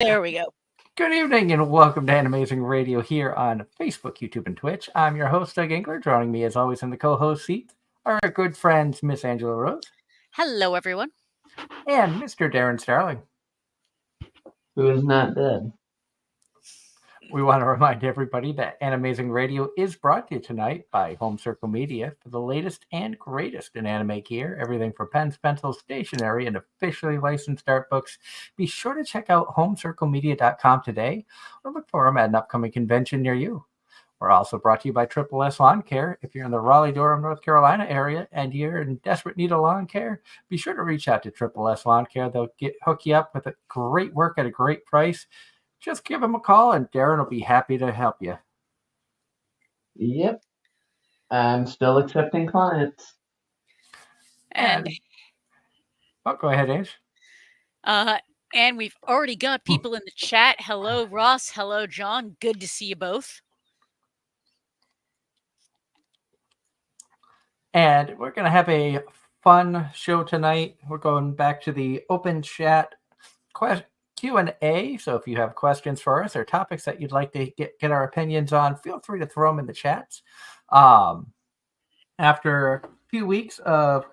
There we go. Good evening and welcome to Anime Zing Radio here on Facebook, YouTube, and Twitch. I'm your host, Doug Engler. Joining me as always in the co-host seat are our good friends, Miss Angela Rose. Hello, everyone. And Mr. Darren Starling. Who is not dead. We want to remind everybody that Anime Zing Radio is brought to you tonight by Home Circle Media for the latest and greatest in anime gear, everything from pens, pencils, stationery, and officially licensed art books. Be sure to check out homecirclemedia.com today or look for them at an upcoming convention near you. We're also brought to you by Triple S Lawn Care. If you're in the Raleigh-Durham, North Carolina area and you're in desperate need of lawn care, be sure to reach out to Triple S Lawn Care. They'll hook you up with a great work at a great price. Just give them a call and Darren will be happy to help you. Yep. I'm still accepting clients. And go ahead, Ange. And we've already got people in the chat. Hello, Ross. Hello, John. Good to see you both. And we're going to have a fun show tonight. We're going back to the open chat Q&A. So if you have questions for us or topics that you'd like to get our opinions on, feel free to throw them in the chats. After a few weeks of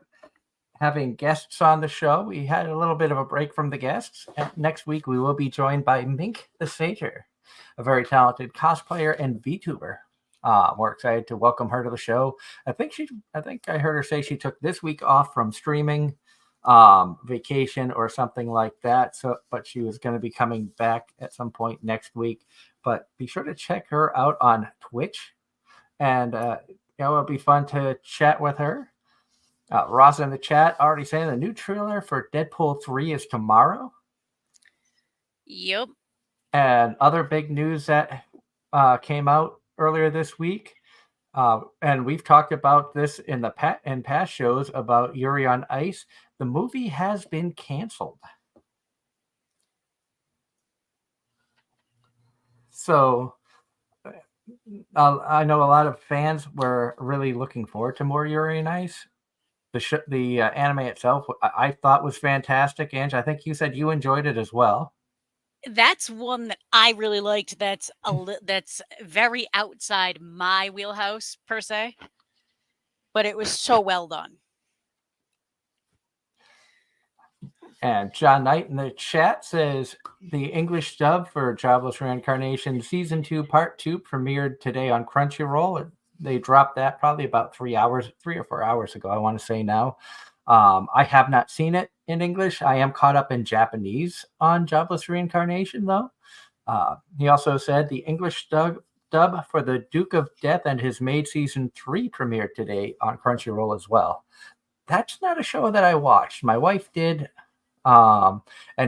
having guests on the show, we had a little bit of a break from the guests. And next week, we will be joined by Mink the Sager, a very talented cosplayer and VTuber. We're excited to welcome her to the show. I think I heard her say she took this week off from streaming, vacation or something like that. But she was going to be coming back at some point next week. But be sure to check her out on Twitch, and it'll be fun to chat with her. Ross in the chat already saying the new trailer for Deadpool 3 is tomorrow. Yep. And other big news that came out earlier this week, and we've talked about this in past shows about Yuri on Ice. The movie has been canceled. So I know a lot of fans were really looking forward to more Yuri on Ice. The anime itself, I thought was fantastic. Ange, I think you said you enjoyed it as well. That's one that I really liked. That's very outside my wheelhouse per se, but it was so well done. And John Knight in the chat says the English dub for Jobless Reincarnation Season 2 Part 2 premiered today on Crunchyroll. They dropped that probably about 3 or 4 hours ago, I want to say now. I have not seen it in English. I am caught up in Japanese on Jobless Reincarnation, though. He also said the English dub for the Duke of Death and His Maid Season 3 premiered today on Crunchyroll as well. That's not a show that I watched. My wife did, and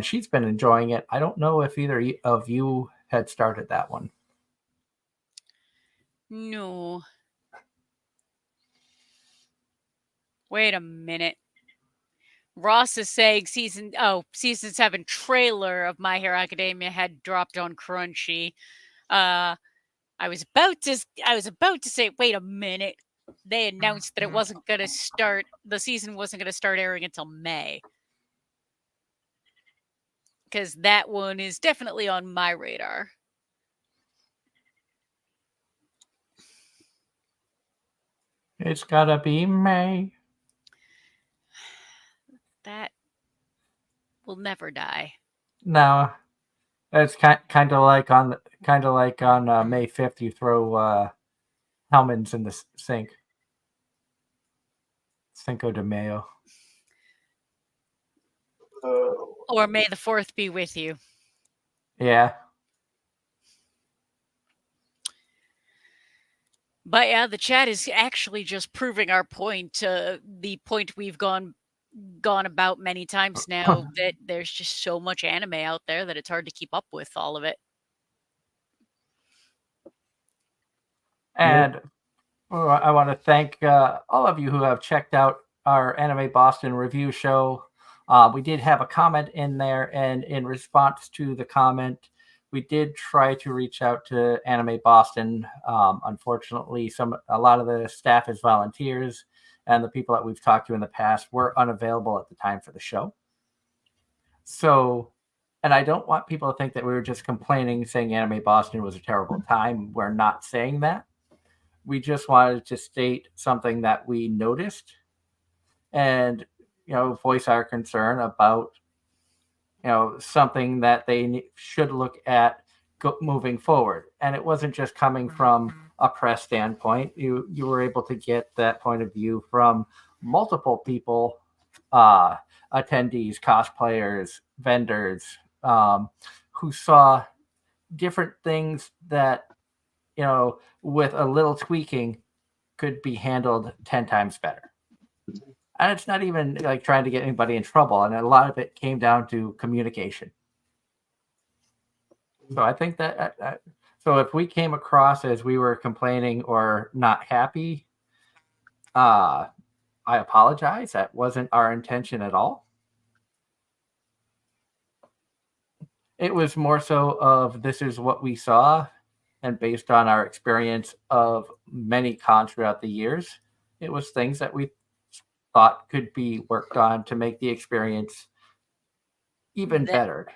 she's been enjoying it. I don't know if either of you had started that one. No. Wait a minute. Ross is saying season 7 trailer of My Hero Academia had dropped on Crunchy. I was about to say, wait a minute. They announced that it wasn't going to start. The season wasn't going to start airing until May. Because that one is definitely on my radar. It's gotta be May. That will never die. No, it's kind of like on May 5th you throw Hellman's in the sink. Cinco de Mayo. Or May the 4th be with you. Yeah. But yeah, the chat is actually just proving our point, the point we've gone about many times now, that there's just so much anime out there that it's hard to keep up with all of it. And I want to thank all of you who have checked out our Anime Boston review show. We did have a comment in there, and in response to the comment, we did try to reach out to Anime Boston. Unfortunately, a lot of the staff is volunteers, and the people that we've talked to in the past were unavailable at the time for the show. So and I don't want people to think that we were just complaining, saying Anime Boston was a terrible time. We're not saying that. We just wanted to state something that we noticed and, voice our concern about, something that they should look at moving forward. And it wasn't just coming from a press standpoint. You were able to get that point of view from multiple people, attendees, cosplayers, vendors, who saw different things that, with a little tweaking could be handled 10 times better. And it's not even like trying to get anybody in trouble. And a lot of it came down to communication. So I think that, so if we came across as we were complaining or not happy, I apologize. That wasn't our intention at all. It was more so of this is what we saw, and based on our experience of many cons throughout the years, it was things that we thought could be worked on to make the experience even better.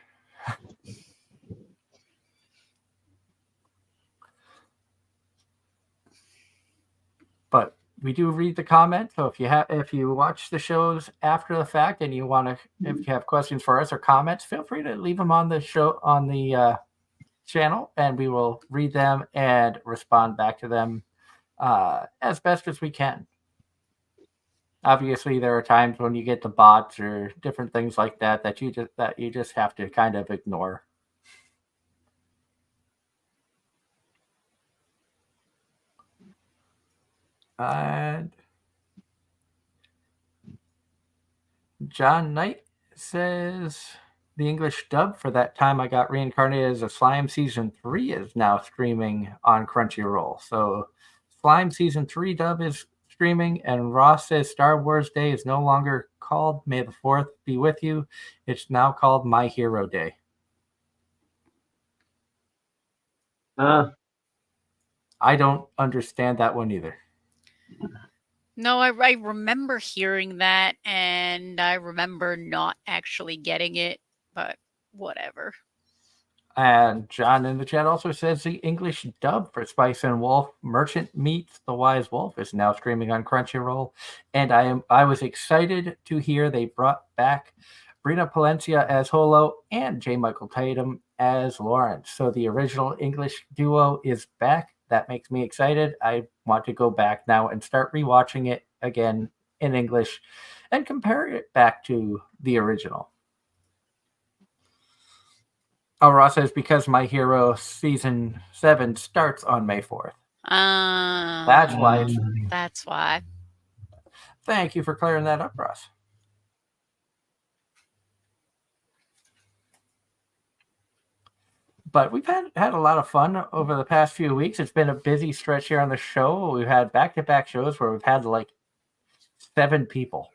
But we do read the comments, so if you watch the shows after the fact and if you have questions for us or comments, feel free to leave them on the show on the channel, and we will read them and respond back to them as best as we can. Obviously, there are times when you get the bots or different things like that you just have to kind of ignore. And John Knight says the English dub for That Time I Got Reincarnated as a Slime Season 3 is now streaming on Crunchyroll. So Slime Season 3 dub is streaming, and Ross says Star Wars Day is no longer called May the 4th be with you. It's now called My Hero Day. I don't understand that one either. No, I remember hearing that, and I remember not actually getting it, but whatever. And John in the chat also says the English dub for Spice and Wolf Merchant Meets the Wise Wolf is now streaming on Crunchyroll. And I was excited to hear they brought back Brina Palencia as Holo and J. Michael Tatum as Lawrence. So the original English duo is back. That makes me excited. I want to go back now and start rewatching it again in English and compare it back to the original. Oh, Ross says because My Hero Season 7 starts on May 4th. That's why. That's why. Thank you for clearing that up, Ross. But we've had a lot of fun over the past few weeks. It's been a busy stretch here on the show. We've had back-to-back shows where we've had like 7 people.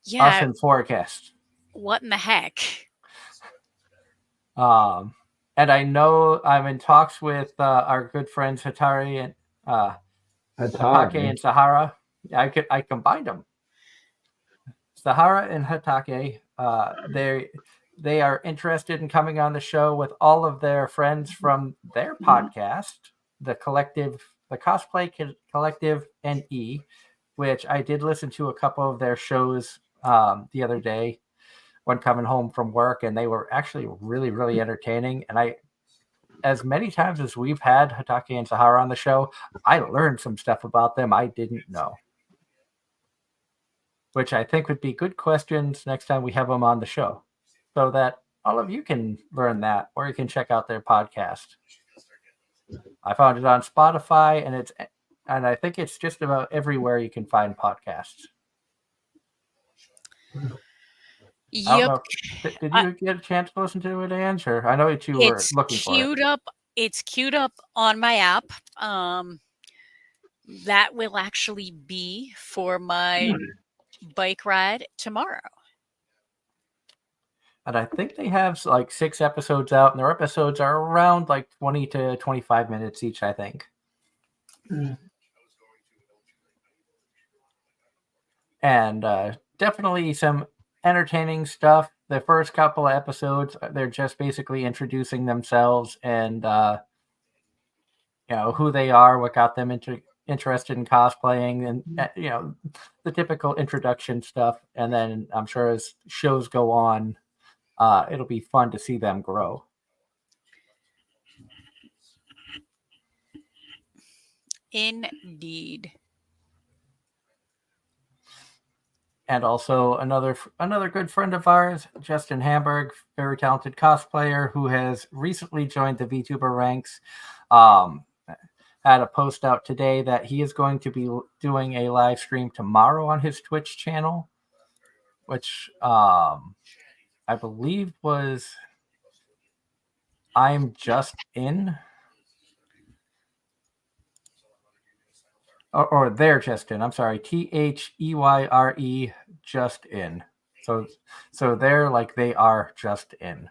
Yeah. Us and 4 guests. What in the heck? And I know I'm in talks with our good friends Hatake and Sahara. I combined them. Sahara and Hatake, they are interested in coming on the show with all of their friends from their podcast, the Cosplay Collective NE, which I did listen to a couple of their shows the other day when coming home from work, and they were actually really, really entertaining. And as many times as we've had Hatake and Sahara on the show, I learned some stuff about them I didn't know, which I think would be good questions next time we have them on the show, so that all of you can learn that, or you can check out their podcast. I found it on Spotify, and I think it's just about everywhere you can find podcasts. Yep. Did you get a chance to listen to it, Ange? Or I know that you were looking for it. It's queued up on my app. That will actually be for my bike ride tomorrow. And I think they have like 6 episodes out, and their episodes are around like 20 to 25 minutes each, I think. And definitely some entertaining stuff. the first couple of episodes, they're just basically introducing themselves and who they are, what got them interested in cosplaying, and the typical introduction stuff. And then I'm sure as shows go on, it'll be fun to see them grow. Indeed. And also another good friend of ours, Justin Hamburg, very talented cosplayer who has recently joined the VTuber ranks. Had a post out today that he is going to be doing a live stream tomorrow on his Twitch channel, which I believe was I'm Just In. Or they're just in. I'm sorry, THEYRE just in. So they're like they are just in.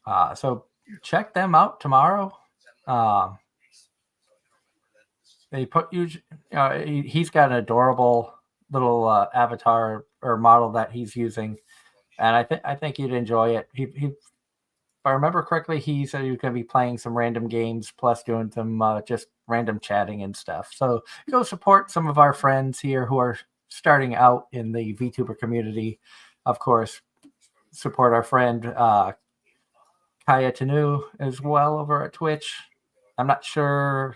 So check them out tomorrow. They put you. He's got an adorable little avatar or model that he's using, and I think you'd enjoy it. He if I remember correctly, he said he was going to be playing some random games plus doing some just random chatting and stuff. So go support some of our friends here who are starting out in the VTuber community. Of course, support our friend Kaya Tanu as well over at Twitch. I'm not sure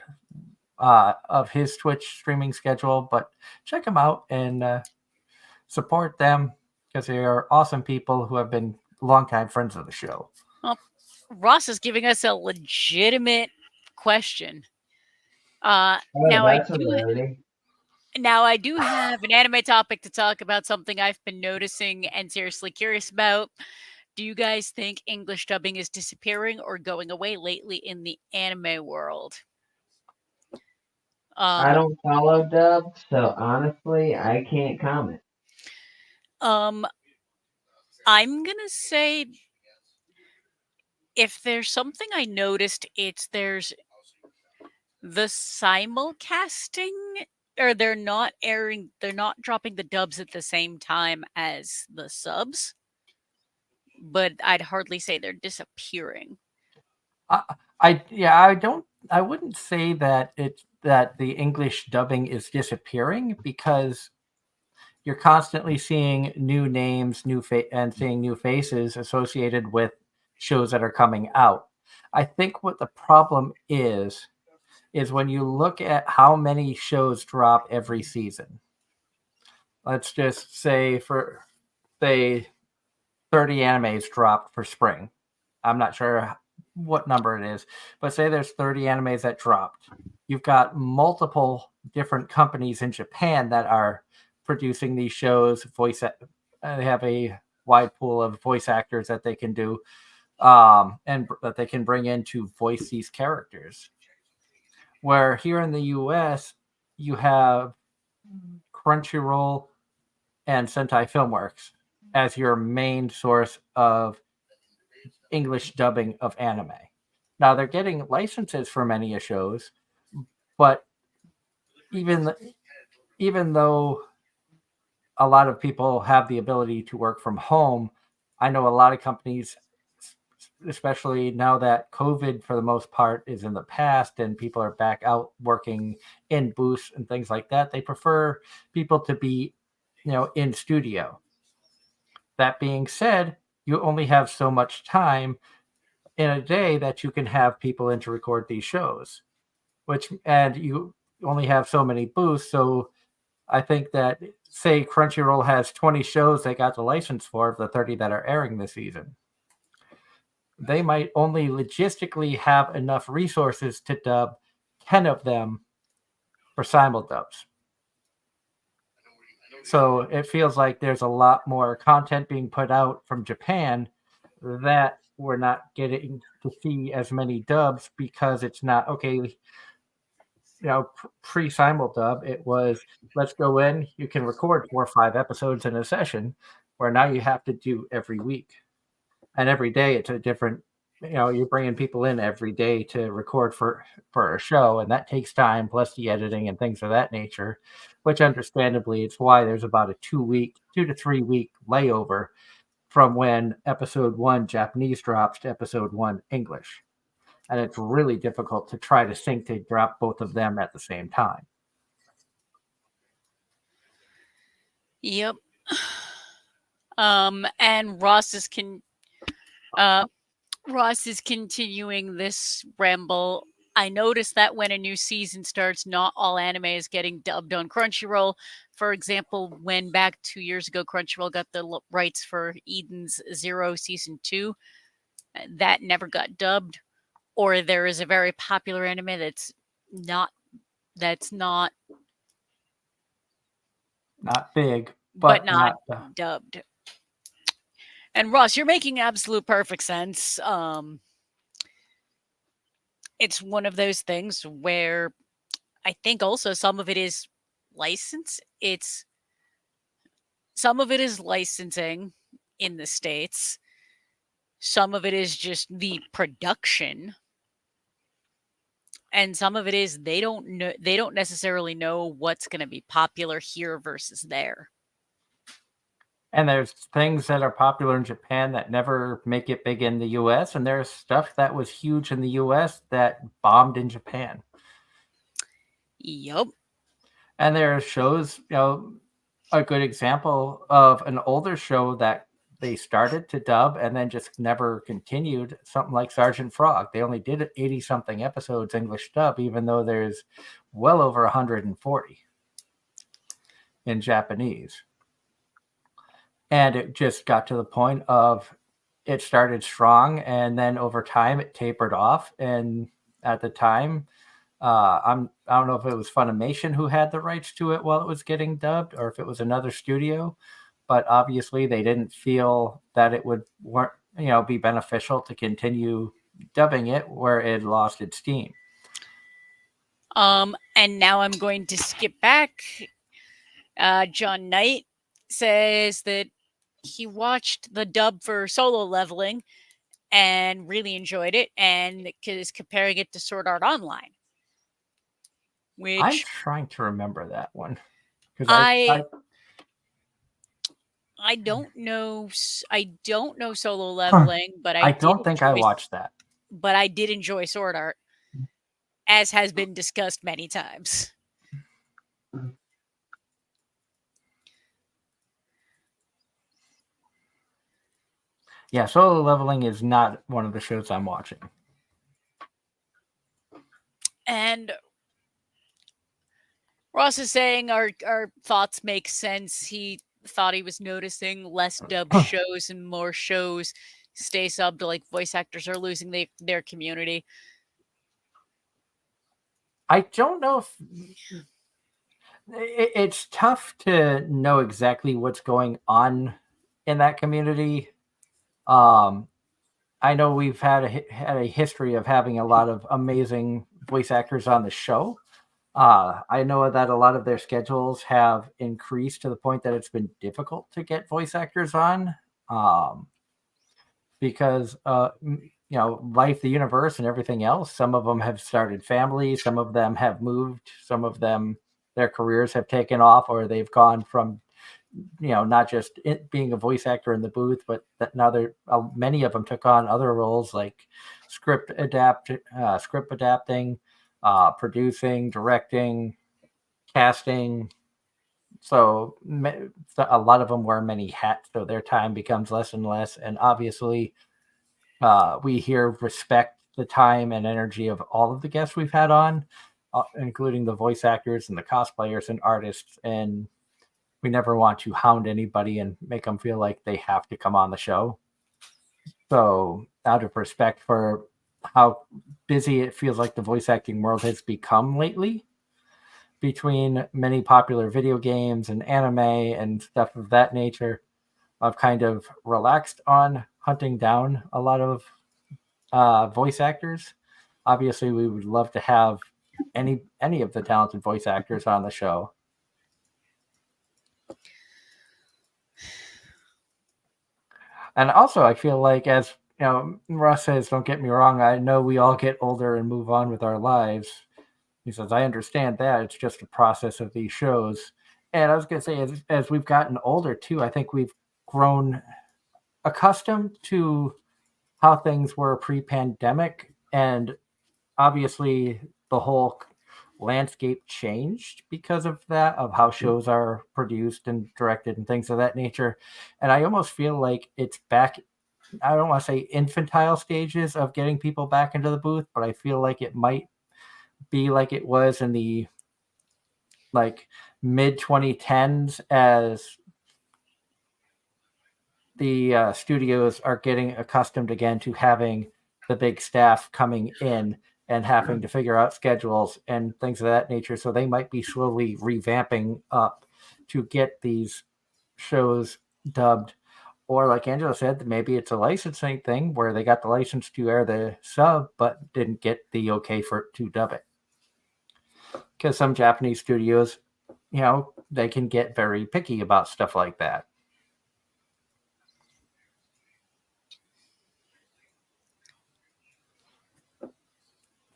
of his Twitch streaming schedule, but check him out and support them because they are awesome people who have been longtime friends of the show. Well, Ross is giving us a legitimate question. Now that's a rarity. Now I do have an anime topic to talk about, something I've been noticing and seriously curious about. Do you guys think English dubbing is disappearing or going away lately in the anime world? I don't follow dub, so honestly, I can't comment. I'm gonna say if there's something I noticed, there's the simulcasting, or they're not dropping the dubs at the same time as the subs. But I'd hardly say they're disappearing. I wouldn't say that the English dubbing is disappearing because you're constantly seeing new names, and seeing new faces associated with shows that are coming out. I think what the problem is when you look at how many shows drop every season. Let's just say 30 animes dropped for spring. I'm not sure what number it is, but say there's 30 animes that dropped. You've got multiple different companies in Japan that are producing these shows. They have a wide pool of voice actors that they can do, and that they can bring in to voice these characters. Where here in the U.S., you have Crunchyroll and Sentai Filmworks as your main source of English dubbing of anime. Now they're getting licenses for many shows, but even though a lot of people have the ability to work from home, I know a lot of companies, especially now that COVID for the most part is in the past and people are back out working in booths and things like that, they prefer people to be, in studio. That being said, you only have so much time in a day that you can have people in to record these shows, and you only have so many booths. So I think that, say Crunchyroll has 20 shows they got the license for of the 30 that are airing this season. They might only logistically have enough resources to dub 10 of them for simuldubs. So it feels like there's a lot more content being put out from Japan that we're not getting to see as many dubs because it's not pre-simuldub. It was, let's go in, you can record 4 or 5 episodes in a session, where now you have to do every week. And every day it's a different you're bringing people in every day to record for a show, and that takes time, plus the editing and things of that nature, which understandably it's why there's about a 2 to 3 week layover from when episode 1 Japanese drops to episode 1 English. And it's really difficult to try to drop both of them at the same time. Yep. And Ross is continuing this ramble. I noticed that when a new season starts, not all anime is getting dubbed on Crunchyroll. For example, when back 2 years ago, Crunchyroll got the rights for Eden's Zero Season 2, that never got dubbed. Or there is a very popular anime that's not big, but not dubbed. And Ross, you're making absolute perfect sense. It's one of those things where I think also some of it is license. Some of it is licensing in the States. Some of it is just the production. And some of it is they don't necessarily know what's going to be popular here versus there. And there's things that are popular in Japan that never make it big in the US, and there's stuff that was huge in the US that bombed in Japan. Yup. And there are shows, a good example of an older show that they started to dub and then just never continued, something like Sergeant Frog. They only did 80-something episodes English dub, even though there's well over 140 in Japanese. And it just got to the point of it started strong, and then over time it tapered off. And at the time, I don't know if it was Funimation who had the rights to it while it was getting dubbed, or if it was another studio. But obviously, they didn't feel that it would be beneficial to continue dubbing it where it lost its steam. And now I'm going to skip back. John Knight says that he watched the dub for Solo Leveling and really enjoyed it, and is comparing it to Sword Art Online. Which I'm trying to remember that one, because I don't know. I don't know Solo Leveling, but I don't think I watched that. But I did enjoy Sword Art, as has been discussed many times. Yeah, Solo Leveling is not one of the shows I'm watching. And Ross is saying our thoughts make sense. He thought he was noticing less dubbed shows and more shows stay subbed, like voice actors are losing their community. I don't know if it's tough to know exactly what's going on in that community. I know we've had a history of having a lot of amazing voice actors on the show. I know that a lot of their schedules have increased to the point that it's been difficult to get voice actors on, because life, the universe, and everything else. Some of them have started families, some of them have moved, some of them, their careers have taken off, or they've gone from not just being a voice actor in the booth, but that now many of them took on other roles like script adapting, producing, directing, casting. So a lot of them wear many hats, so their time becomes less and less. And obviously, we here respect the time and energy of all of the guests we've had on, including the voice actors and the cosplayers and artists. And we never want to hound anybody and make them feel like they have to come on the show. So out of respect for how busy it feels like the voice acting world has become lately, between many popular video games and anime and stuff of that nature, I've kind of relaxed on hunting down a lot of voice actors. Obviously, we would love to have any of the talented voice actors on the show. And also, I feel like as Russ says, don't get me wrong, I know we all get older and move on with our lives. He says, I understand that. It's just a process of these shows. And I was going to say, as we've gotten older, too, I think we've grown accustomed to how things were pre-pandemic. And obviously, the whole landscape changed because of that, of how shows are produced and directed and things of that nature. And I almost feel like it's back, I don't want to say infantile stages of getting people back into the booth, but I feel like it might be like it was in the like mid 2010s, as the studios are getting accustomed again to having the big staff coming in and having to figure out schedules and things of that nature. So they might be slowly revamping up to get these shows dubbed. Or like Angela said, maybe it's a licensing thing where they got the license to air the sub, but didn't get the okay for to dub it. Because some Japanese studios, they can get very picky about stuff like that.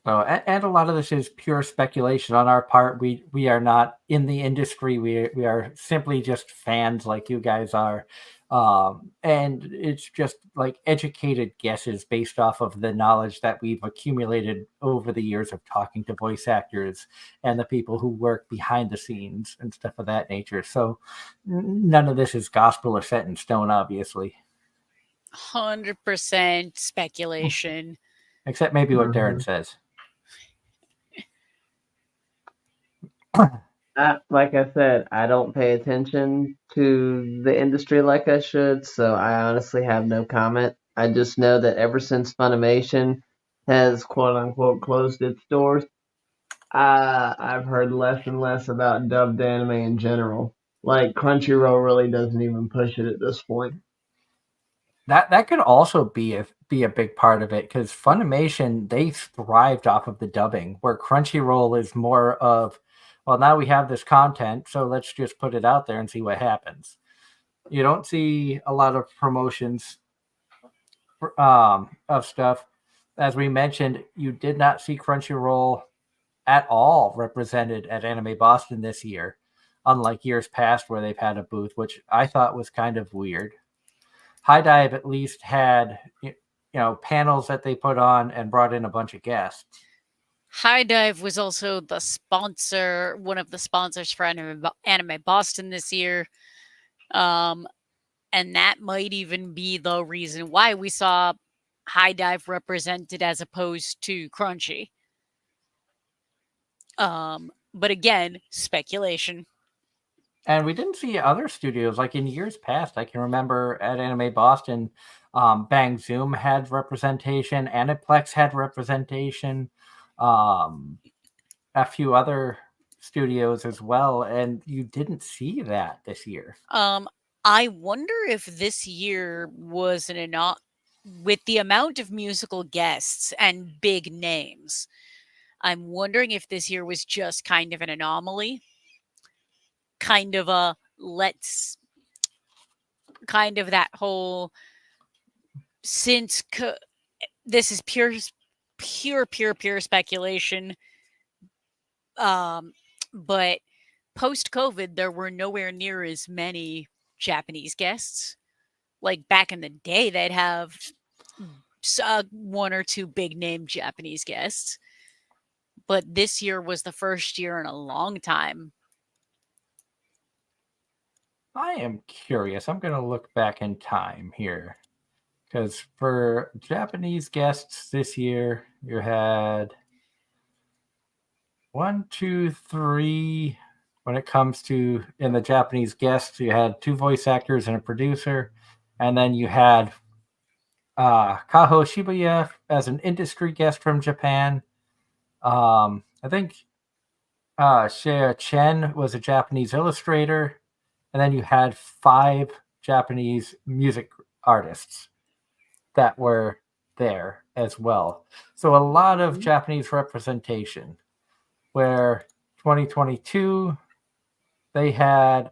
So, and a lot of this is pure speculation on our part. We are not in the industry. We are simply just fans like you guys are, and it's just like educated guesses based off of the knowledge that we've accumulated over the years of talking to voice actors and the people who work behind the scenes and stuff of that nature. So, none of this is gospel or set in stone, obviously. 100% speculation. Except maybe what Darren says. Like I said, I don't pay attention to the industry like I should, so I honestly have no comment. I just know that ever since Funimation has quote unquote closed its doors, I've heard less and less about dubbed anime in general. Like Crunchyroll really doesn't even push it at this point. That could also be a big part of it, because Funimation, they thrived off of the dubbing, where Crunchyroll is more of, well, now we have this content, so let's just put it out there and see what happens. You don't see a lot of promotions of stuff. As we mentioned, you did not see Crunchyroll at all represented at Anime Boston this year, unlike years past where they've had a booth, which I thought was kind of weird. High Dive at least had panels that they put on and brought in a bunch of guests. High Dive was also the sponsor, one of the sponsors for Anime Boston this year. And that might even be the reason why we saw High Dive represented as opposed to Crunchy. But again, speculation. And we didn't see other studios like in years past. I can remember at Anime Boston, Bang Zoom had representation, Aniplex had representation, a few other studios as well, and you didn't see that this year. I wonder if this year was with the amount of musical guests and big names. I'm wondering if this year was just kind of an anomaly. Kind of a kind of that whole, since this is pure speculation. But post-COVID, there were nowhere near as many Japanese guests. Like back in the day, they'd have one or two big name Japanese guests. But this year was the first year in a long time. I am curious. I'm going to look back in time here. Because for Japanese guests this year, you had 1, 2, 3. When it comes to in the Japanese guests, you had 2 voice actors and a producer. And then you had Kaho Shibuya as an industry guest from Japan. I think Shea Chen was a Japanese illustrator. And then you had 5 Japanese music artists that were there as well. So a lot of Japanese representation, where 2022, they had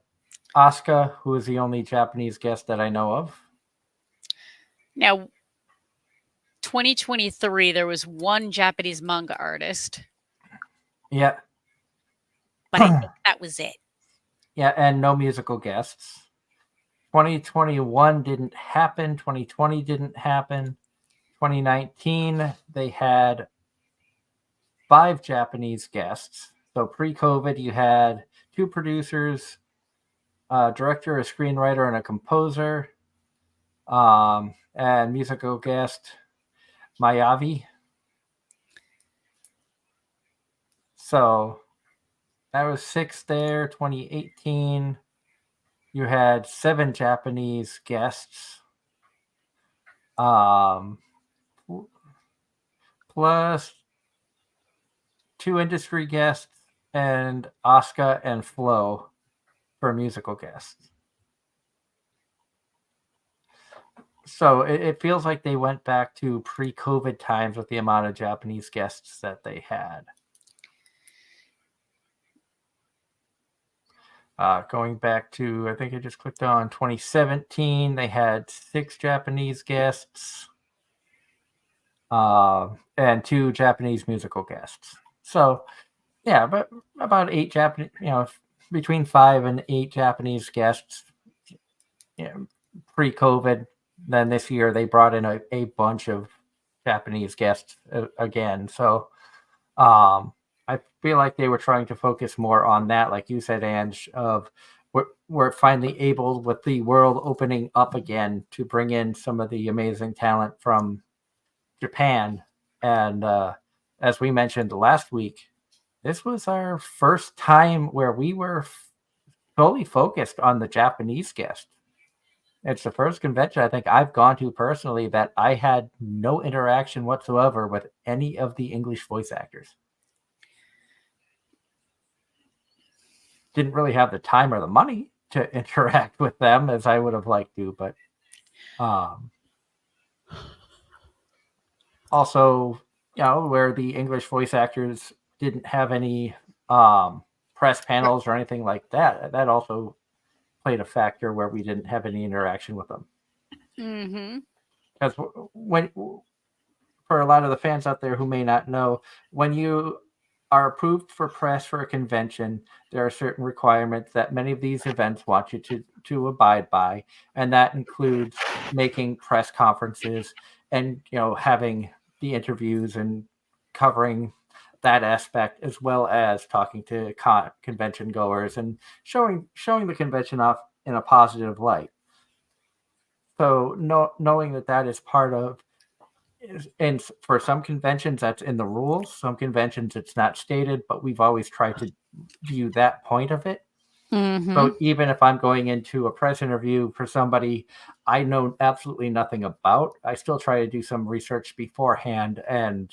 Asuka, who is the only Japanese guest that I know of. Now, 2023, there was one Japanese manga artist, Yeah. but I think that was it. Yeah, and no musical guests. 2021 didn't happen. 2020 didn't happen. 2019, they had 5 Japanese guests. So pre-COVID, you had 2 producers, a director, a screenwriter, and a composer, and musical guest Mayavi. So that was 6 there. 2018, you had 7 Japanese guests, plus 2 industry guests and Asuka and Flo for musical guests. So it feels like they went back to pre-COVID times with the amount of Japanese guests that they had. Going back to, I think I just clicked on 2017, they had 6 Japanese guests and 2 Japanese musical guests. So, yeah, but about 8 Japanese, between 5 and 8 Japanese guests, pre-COVID. Then this year they brought in a bunch of Japanese guests again. So, I feel like they were trying to focus more on that, like you said, Ange, of we're finally able, with the world opening up again, to bring in some of the amazing talent from Japan. And as we mentioned last week, this was our first time where we were fully focused on the Japanese guest. It's the first convention I think I've gone to personally that I had no interaction whatsoever with any of the English voice actors. Didn't really have the time or the money to interact with them as I would have liked to, but also, where the English voice actors didn't have any press panels or anything like that, that also played a factor where we didn't have any interaction with them. Mm-hmm. Because for a lot of the fans out there who may not know, when you are approved for press for a convention, there are certain requirements that many of these events want you to abide by, and that includes making press conferences and having the interviews and covering that aspect, as well as talking to convention goers and showing the convention off in a positive light. So knowing that is part of, and for some conventions that's in the rules, some conventions it's not stated, but we've always tried to view that point of it. Mm-hmm. So even if I'm going into a press interview for somebody I know absolutely nothing about, I still try to do some research beforehand, and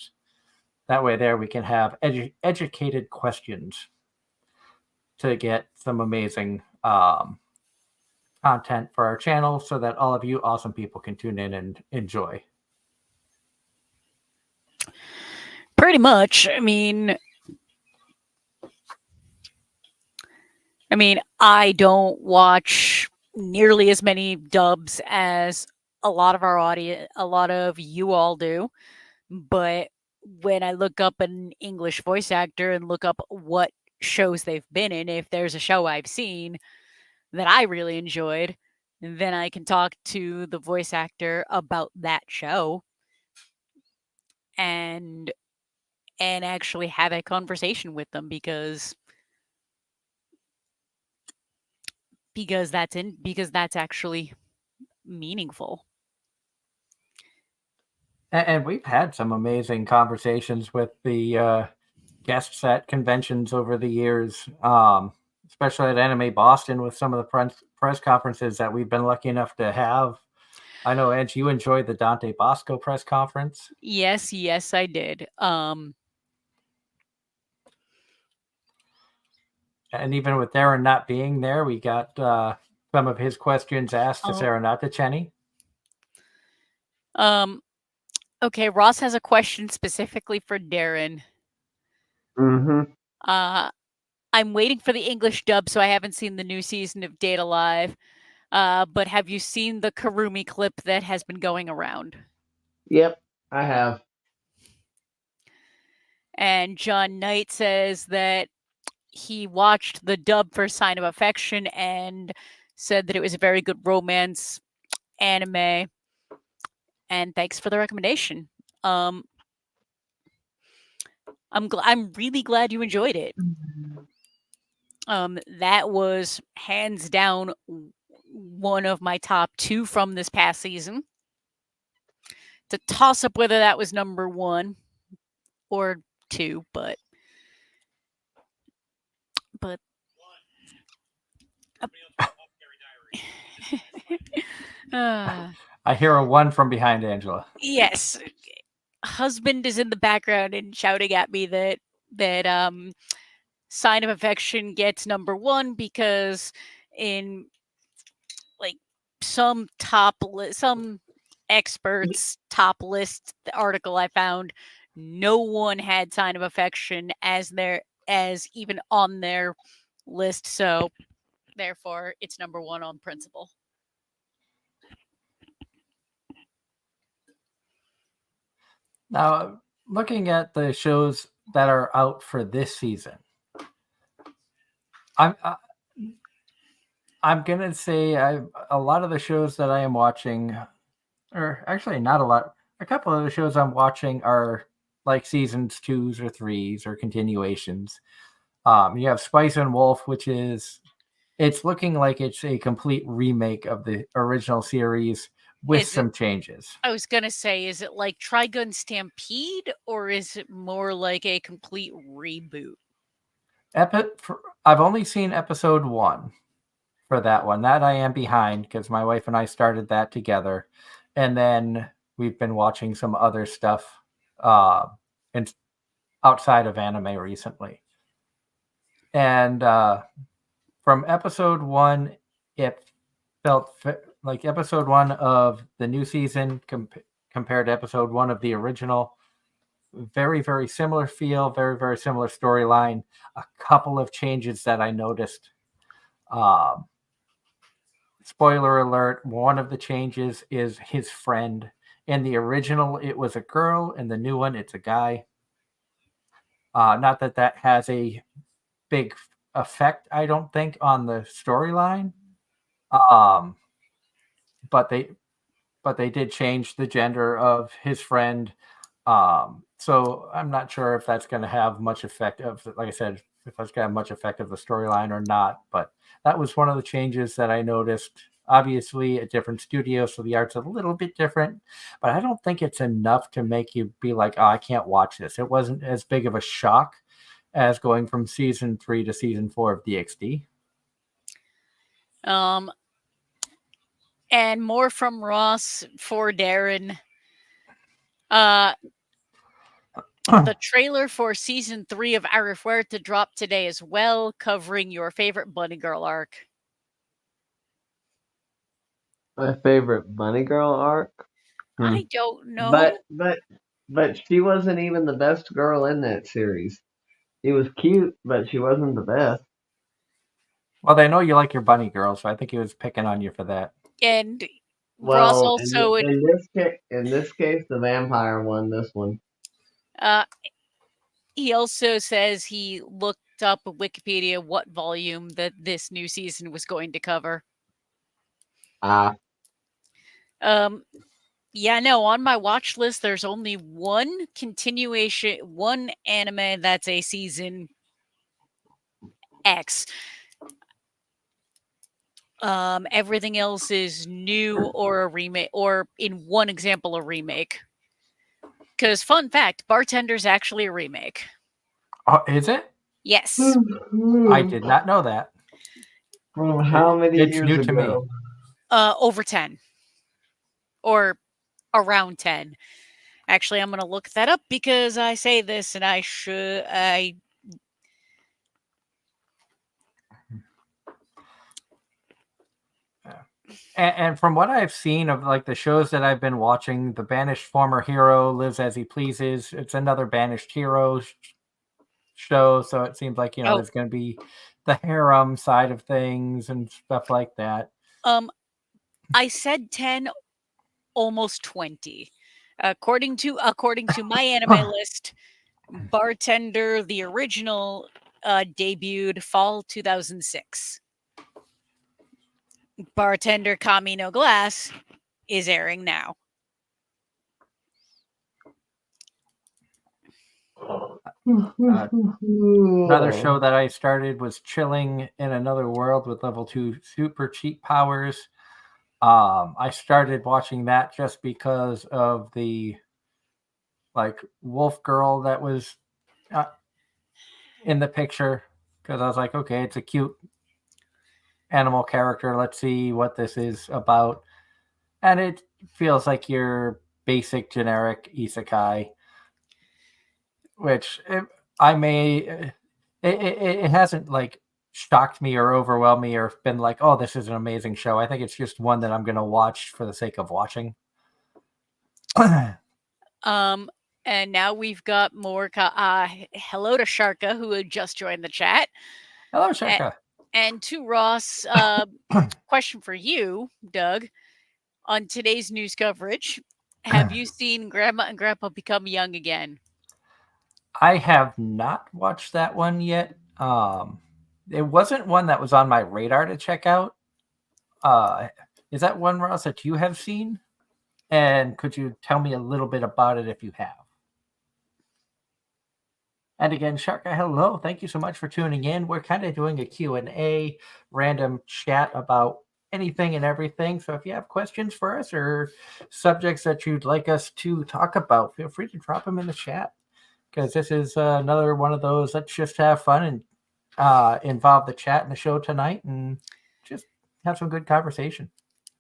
that way there we can have educated questions to get some amazing content for our channel so that all of you awesome people can tune in and enjoy. Pretty much. I mean, I don't watch nearly as many dubs as a lot of our audience, a lot of you all do. But when I look up an English voice actor and look up what shows they've been in, if there's a show I've seen that I really enjoyed, then I can talk to the voice actor about that show and actually have a conversation with them because that's actually meaningful. And we've had some amazing conversations with the guests at conventions over the years, especially at Anime Boston with some of the press conferences that we've been lucky enough to have. I know, Edge, you enjoyed the Dante Bosco press conference. Yes, I did. And even with Darren not being there, we got some of his questions asked to Sarah, not to Chenny. Okay, Ross has a question specifically for Darren. Mm-hmm. I'm waiting for the English dub, so I haven't seen the new season of Date Alive. But have you seen the Karumi clip that has been going around? Yep. I have. And John Knight says that he watched the dub for Sign of Affection and said that it was a very good romance anime. And thanks for the recommendation. I'm really glad you enjoyed it. That was hands down one of my top 2 from this past season. To toss up whether that was number 1 or 2, but I hear a 1 from behind Angela. yes, husband is in the background and shouting at me that Sign of Affection gets number 1 because in like some experts top list article I found, no one had Sign of Affection as even on their list, so therefore it's number 1 on principle. Now, looking at the shows that are out for this season, I'm gonna say a lot of the shows that I am watching, or actually not a lot. A couple of the shows I'm watching are like seasons 2s or 3s or continuations. You have Spice and Wolf, which it's looking like it's a complete remake of the original series with some changes. I was gonna say, is it like Trigun Stampede, or is it more like a complete reboot? I've only seen episode 1 for that one. That I am behind because my wife and I started that together, and then we've been watching some other stuff and outside of anime recently. And from episode 1, it felt like episode 1 of the new season compared to episode 1 of the original. Very, very similar feel, very, very similar storyline. A couple of changes that I noticed. Spoiler alert, one of the changes is his friend. In the original, it was a girl. In the new one, it's a guy. Not that that has a big effect, I don't think, on the storyline. But they did change the gender of his friend. So I'm not sure if that's going to have much effect of, like I said, if that's going to have much effect of the storyline or not. But that was one of the changes that I noticed. Obviously, a different studio, so the art's a little bit different. But I don't think it's enough to make you be like, oh, I can't watch this. It wasn't as big of a shock as going from season 3 to season 4 of DxD. And more from Ross for Darren. The trailer for season 3 of Arifhuerta dropped today as well, covering your favorite Bunny Girl arc. My favorite Bunny Girl arc? I don't know. But she wasn't even the best girl in that series. She was cute, but she wasn't the best. Well, they know you like your bunny girl, so I think he was picking on you for that. And Ross also in this case, the vampire won this one. He also says he looked up Wikipedia what volume that this new season was going to cover. Yeah, no, on my watch list, there's only one continuation, one anime that's a season X. Everything else is new or a remake, or in one example, a remake. Because, fun fact, Bartender's actually a remake. Oh, is it? Yes. I did not know that. From how many years new ago? To me. Over 10. Or around 10. Actually, I'm going to look that up because I say this and And from what I've seen of like the shows that I've been watching, the banished former hero lives as he pleases. It's another banished hero show, so it seems like there's going to be the harem side of things and stuff like that. I said 10, almost 20. According to my anime list, Bartender, the original, debuted fall 2006. Bartender Kami no Glass is airing now. Another show that I started was Chilling in Another World with level 2 super cheat powers. I started watching that just because of the wolf girl that was in the picture, because I was like, okay, it's a cute animal character. Let's see what this is about. And it feels like your basic generic isekai, which it hasn't shocked me or overwhelmed me or been like, oh, this is an amazing show. I think it's just one that I'm going to watch for the sake of watching. And now we've got more. Hello to Sharka, who had just joined the chat. Hello, Sharka. And to Ross, question for you, Doug. On today's news coverage, have you seen Grandma and Grandpa Become Young Again? I have not watched that one yet. It wasn't one that was on my radar to check out. Is that one, Ross, that you have seen? And could you tell me a little bit about it if you have? And again, Sharka, hello. Thank you so much for tuning in. We're kind of doing a Q&A, random chat about anything and everything. So if you have questions for us or subjects that you'd like us to talk about, feel free to drop them in the chat. Because this is another one of those, let's just have fun and involve the chat in the show tonight and just have some good conversation.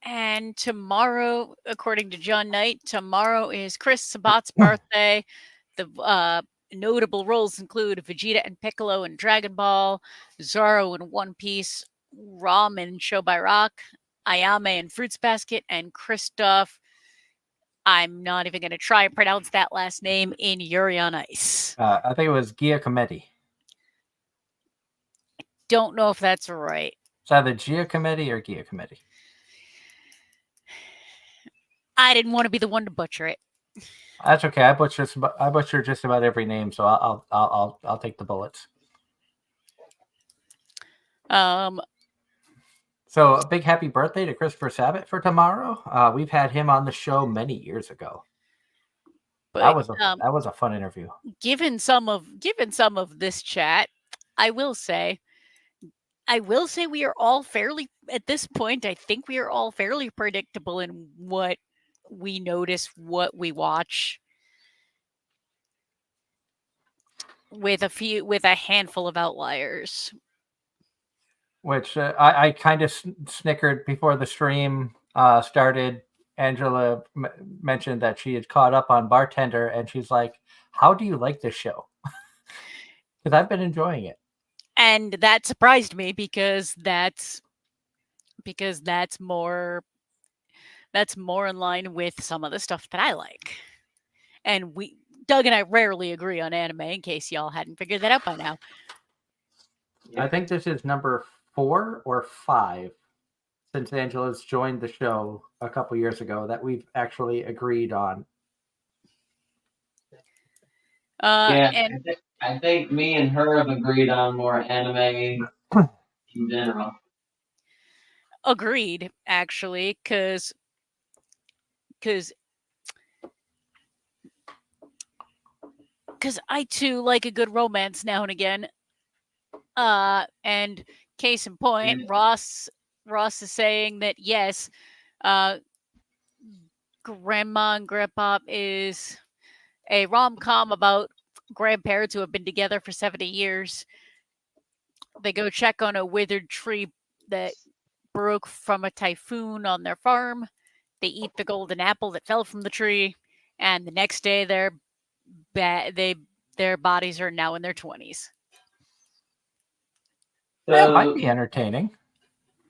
And tomorrow, according to John Knight, tomorrow is Chris Sabat's birthday. The notable roles include Vegeta and Piccolo in Dragon Ball, Zoro in One Piece, Ram in Show by Rock, Ayame in Fruits Basket, and Kristoff, I'm not even going to try and pronounce that last name, in Yuri on Ice. I think it was Giacometti. Don't know if that's right. It's either Giacometti or Giacometti. I didn't want to be the one to butcher it. That's okay. I butcher just about every name, so I'll take the bullets. So a big happy birthday to Christopher Sabat for tomorrow. We've had him on the show many years ago. But that was a fun interview. Given some of this chat, I will say we are all fairly, at this point, I think we are all fairly predictable in what we notice, what we watch, with a handful of outliers. Which I kind of snickered before the stream started. Angela mentioned that she had caught up on Bartender, and she's like, how do you like this show? Because I've been enjoying it. And that surprised me because that's more in line with some of the stuff that I like. And Doug and I rarely agree on anime, in case y'all hadn't figured that out by now. I think this is number 4 or 5 since Angela's joined the show a couple years ago that we've actually agreed on. I think me and her have agreed on more anime in general. Agreed, actually, because I too like a good romance now and again. And case in point, Ross is saying that yes, Grandma and Grandpa is a rom-com about grandparents who have been together for 70 years. They go check on a withered tree that broke from a typhoon on their farm. They eat the golden apple that fell from the tree, and the next day their bodies are now in their 20s. That might be entertaining.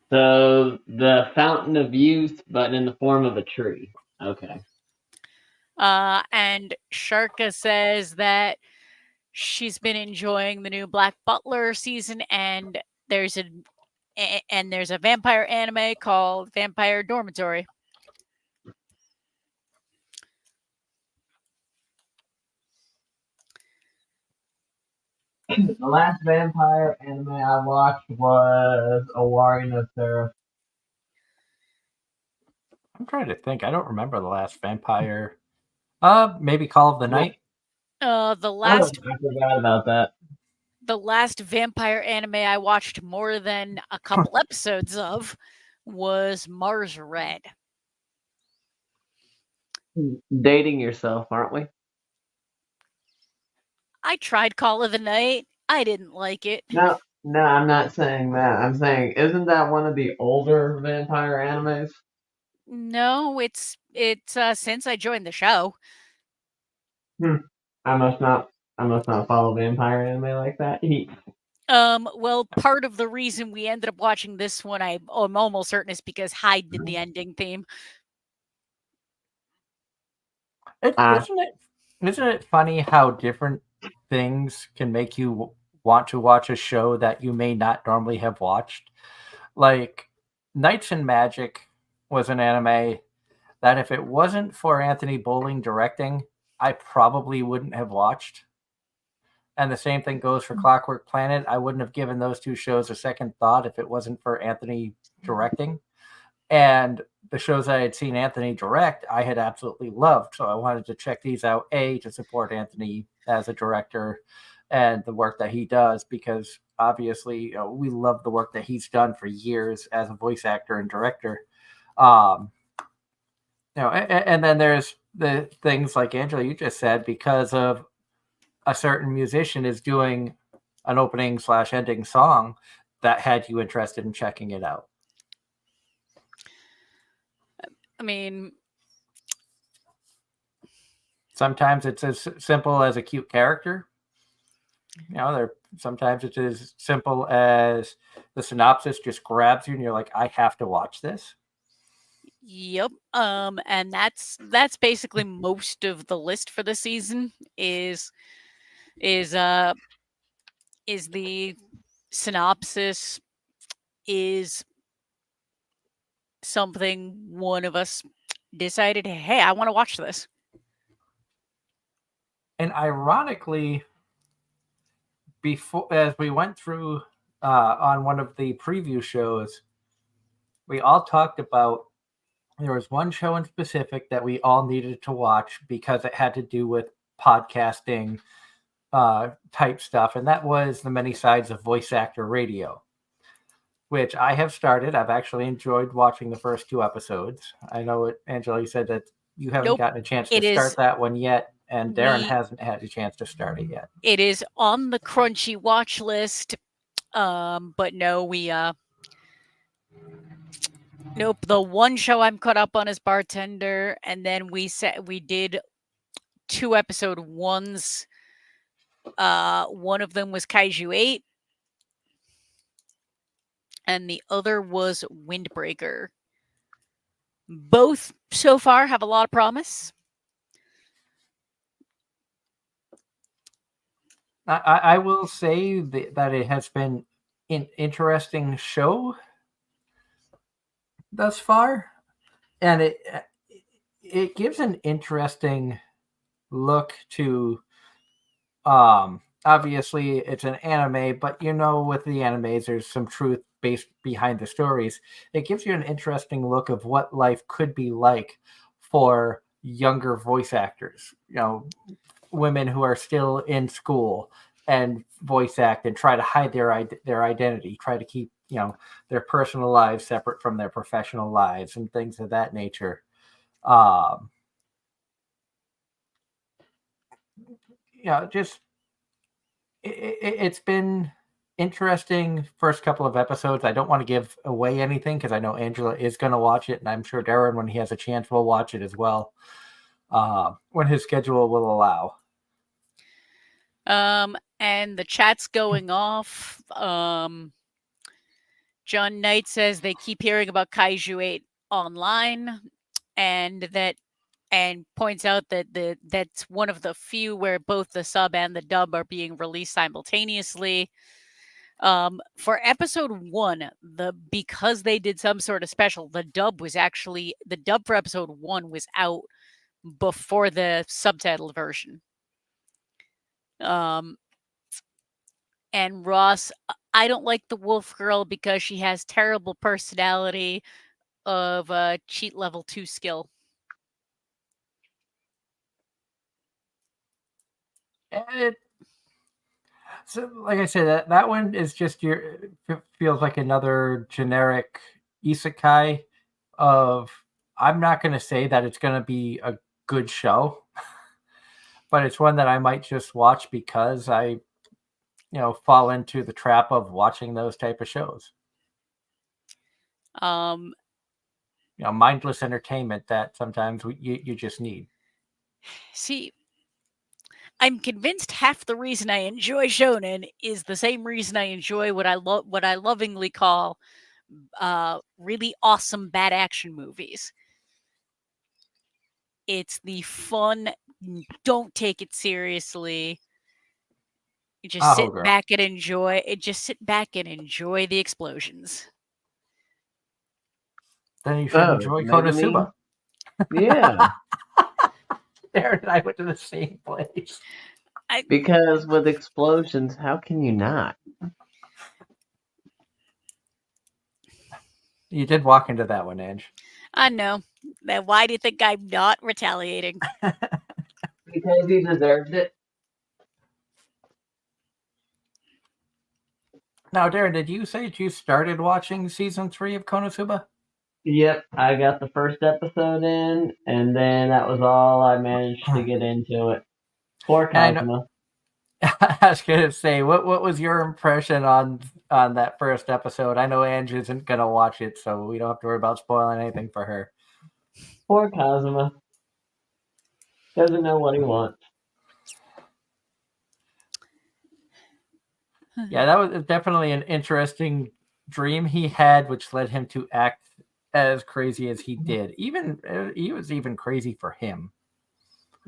So the fountain of youth, but in the form of a tree. Okay. And Sharka says that she's been enjoying the new Black Butler season, and there's a vampire anime called Vampire Dormitory. The last vampire anime I watched was Owari no Seraph. I'm trying to think. I don't remember the last vampire. Maybe Call of the Night. The Oh, last I forgot about that. the last vampire anime I watched more than a couple episodes of was Mars Red. Dating yourself, aren't we? I tried Call of the Night. I didn't like it. No, no, I'm not saying that. I'm saying, isn't that one of the older vampire animes? No, it's since I joined the show. Hmm. I must not. I must not follow vampire anime like that. Well, part of the reason we ended up watching this one, I'm almost certain, is because Hyde did the ending theme. Ah, Isn't it funny how different things can make you want to watch a show that you may not normally have watched? Like Knights and Magic was an anime that if it wasn't for Anthony Bowling directing, I probably wouldn't have watched. And the same thing goes for Clockwork Planet. I wouldn't have given those two shows a second thought if it wasn't for Anthony directing. And the shows I had seen Anthony direct, I had absolutely loved. So I wanted to check these out, A, to support Anthony as a director and the work that he does, because obviously we love the work that he's done for years as a voice actor and director. Um, and then there's the things like Angela, you just said, because of a certain musician is doing an opening / ending song that had you interested in checking it out. I mean, Sometimes it's as simple as a cute character. Sometimes it's as simple as the synopsis just grabs you and you're like, I have to watch this. yep. And that's basically most of the list for the season is the synopsis is something one of us decided, hey, I want to watch this. And ironically, before as we went through on one of the preview shows, we all talked about there was one show in specific that we all needed to watch because it had to do with podcasting type stuff, and that was The Many Sides of Voice Actor Radio, which I have started. I've actually enjoyed watching the first 2 episodes. I know it, Angela, you said that you haven't Nope. gotten a chance to It is- start that one yet, and Darren We- hasn't had a chance to start it yet. It is on the Crunchy watch list. But no, nope. The one show I'm caught up on is Bartender, and then we did 2 episode ones. One of them was Kaiju 8, and the other was Windbreaker. Both so far have a lot of promise. I will say that it has been an interesting show thus far, and it gives an interesting look to obviously it's an anime, but with the animes there's some truth based behind the stories. It gives you an interesting look of what life could be like for younger voice actors, women who are still in school and voice act and try to hide their identity, try to keep their personal lives separate from their professional lives and things of that nature. Just it's been interesting first couple of episodes. I don't want to give away anything because I know Angela is going to watch it, and I'm sure Darren, when he has a chance, will watch it as well when his schedule will allow. And the chat's going off. John Knight says they keep hearing about Kaiju 8 online, and points out that that's one of the few where both the sub and the dub are being released simultaneously. For episode 1, because they did some sort of special, the dub for episode 1 was out before the subtitled version. And Ross, I don't like the wolf girl because she has terrible personality of cheat level 2 skill. And so, like I said, that one is just feels like another generic isekai of. I'm not going to say that it's going to be a good show, but it's one that I might just watch because I, fall into the trap of watching those type of shows. Mindless entertainment that sometimes you just need. See, I'm convinced half the reason I enjoy shonen is the same reason I enjoy what I lovingly call really awesome bad action movies. It's the fun, don't take it seriously. You just sit back and enjoy it. Just sit back and enjoy the explosions. Then you should enjoy Konosuba. Yeah. Darren and I went to the same place. Because with explosions, how can you not? You did walk into that one, Ange. I know. Then why do you think I'm not retaliating? Because he deserved it. Now, Darren, did you say that you started watching season 3 of Konosuba? Yep, I got the first episode in, and then that was all I managed to get into it. Poor Cosmo. I was gonna say, what was your impression on that first episode? I know Ange isn't gonna watch it, so we don't have to worry about spoiling anything for her. Poor Cosmo. Doesn't know what he wants. Yeah, that was definitely an interesting dream he had, which led him to act as crazy as he did. He was even crazy for him.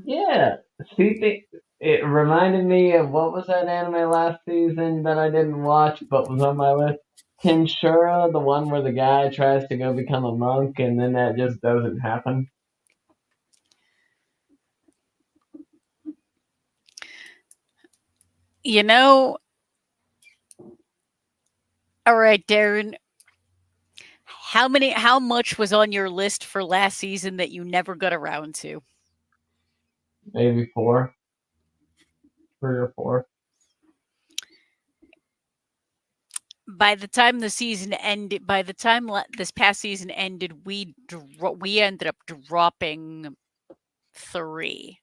Yeah. See, it reminded me of what was that anime last season that I didn't watch but was on my list? Tenshura, the one where the guy tries to go become a monk and then that just doesn't happen. All right, Darren. How much was on your list for last season that you never got around to? Maybe 4. 3 or 4. By the time the season ended, by the time this past season ended, we ended up dropping 3.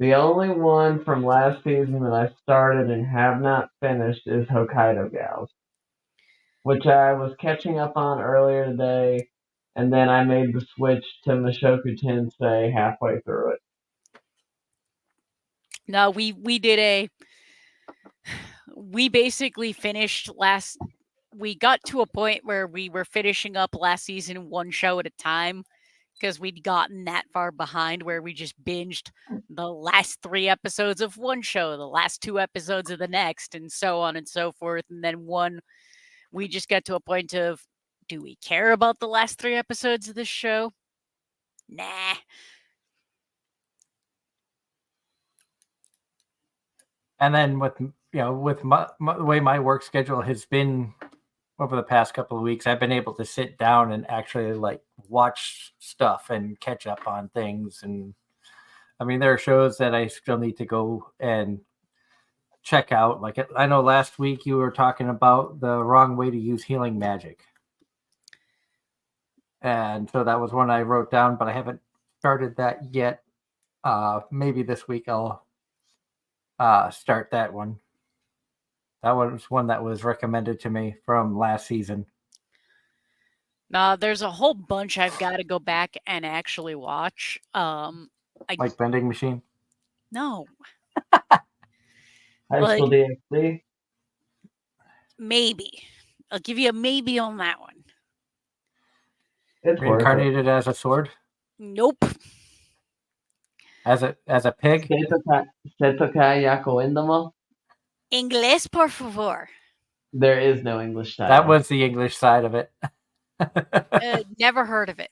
The only one from last season that I started and have not finished is Hokkaido Gals, which I was catching up on earlier today, and then I made the switch to Mushoku Tensei halfway through it. No, we basically finished we got to a point where we were finishing up last season one show at a time because we'd gotten that far behind where we just binged the last 3 episodes of one show, the last 2 episodes of the next, and so on and so forth. And then we just got to a point of, do we care about the last 3 episodes of this show? Nah. And then with the way my work schedule has been over the past couple of weeks, I've been able to sit down and actually watch stuff and catch up on things. And I mean, there are shows that I still need to go and check out. Like, I know last week you were talking about the wrong way to use healing magic. And so that was one I wrote down, but I haven't started that yet. Maybe this week I'll start that one. That was one that was recommended to me from last season. There's a whole bunch I've got to go back and actually watch. Like Vending Machine? No. High School DxD? Maybe. I'll give you a maybe on that one. It's Reincarnated as a sword? Nope. As a pig? Setokai Yako Indama? Inglés, por favor. There is no English title. That was the English side of it. Never heard of it.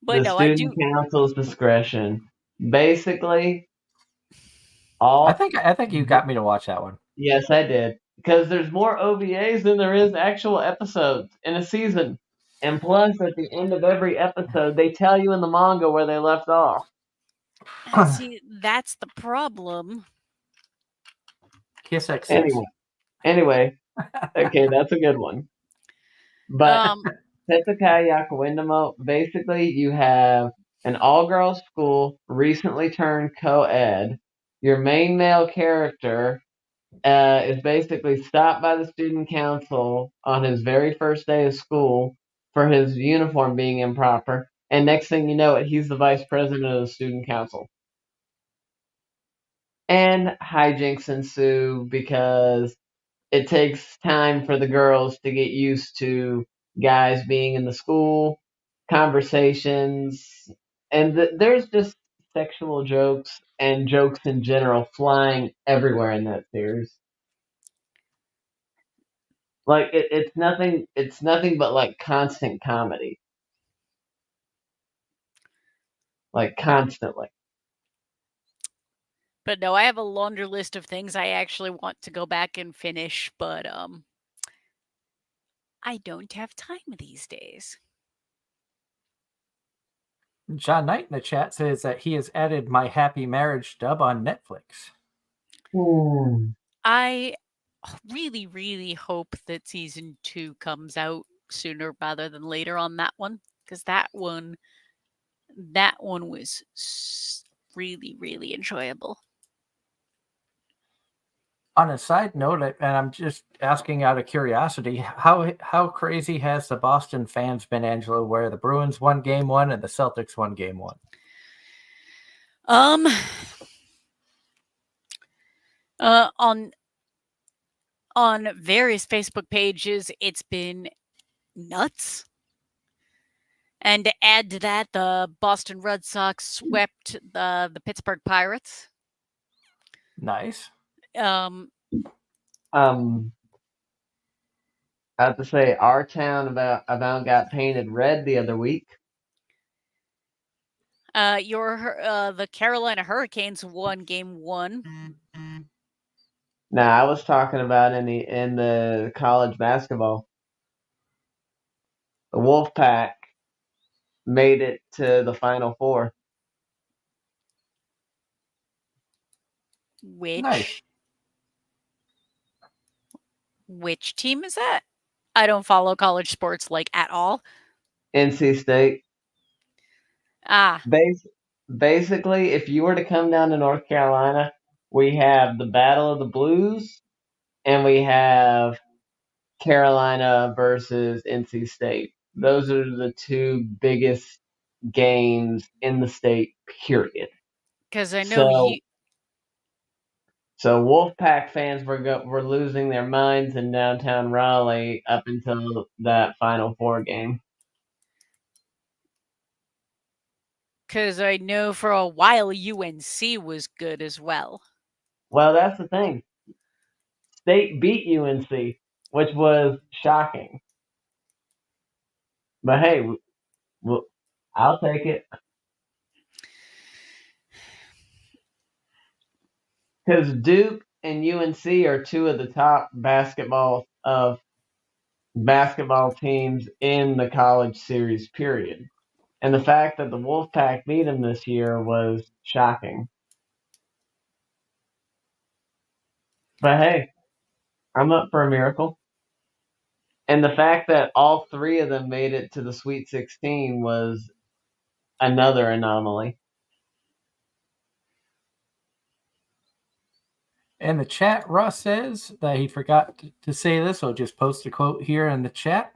But the no, student council's discretion. Basically, All I think you got me to watch that one. Yes, I did. Because there's more OVAs than there is actual episodes in a season. And plus, at the end of every episode, they tell you in the manga where they left off. And see, that's the problem. Kiss X6. Anyway, okay, that's a good one. But Um, Tetsukai Yakawindamo, basically, you have an all-girls school recently turned co-ed. Your main male character is basically stopped by the student council on his very first day of school for his uniform being improper. And next thing you know, he's the vice president of the student council. And hijinks ensue because it takes time for the girls to get used to guys being in the school, conversations, and there's just sexual jokes and jokes in general flying everywhere in that series. Like it's nothing but like constant comedy. Like constantly. but no, I have a laundry list of things I actually want to go back and finish, but I don't have time these days. John Knight in the chat says that he has added My Happy Marriage dub on Netflix. I really, really hope that season 2 comes out sooner rather than later on that one, because that one was really, really enjoyable. On a side note, and I'm just asking out of curiosity, how crazy has the Boston fans been, Angela, where the Bruins won game 1 and the Celtics won game 1? On various Facebook pages, it's been nuts. And to add to that, the Boston Red Sox swept the Pittsburgh Pirates. Nice. I have to say, our town about got painted red the other week. The Carolina Hurricanes won game 1. Now, I was talking about in the college basketball. The Wolfpack made it to the Final Four. Nice. Which team is that? I don't follow college sports like at all. NC State. Ah. Basically, if you were to come down to North Carolina, we have the Battle of the Blues, and we have Carolina versus NC State. Those are the two biggest games in the state, period. Because I know So Wolfpack fans were losing their minds in downtown Raleigh up until that Final Four game. Because I know for a while UNC was good as well. Well, that's the thing. State beat UNC, which was shocking. But hey, I'll take it. Because Duke and UNC are two of the top basketball teams in the college series, period. And the fact that the Wolfpack beat them this year was shocking. But hey, I'm up for a miracle. And the fact that all three of them made it to the Sweet 16 was another anomaly. In the chat, Ross says that he forgot to say this, so just post a quote here in the chat.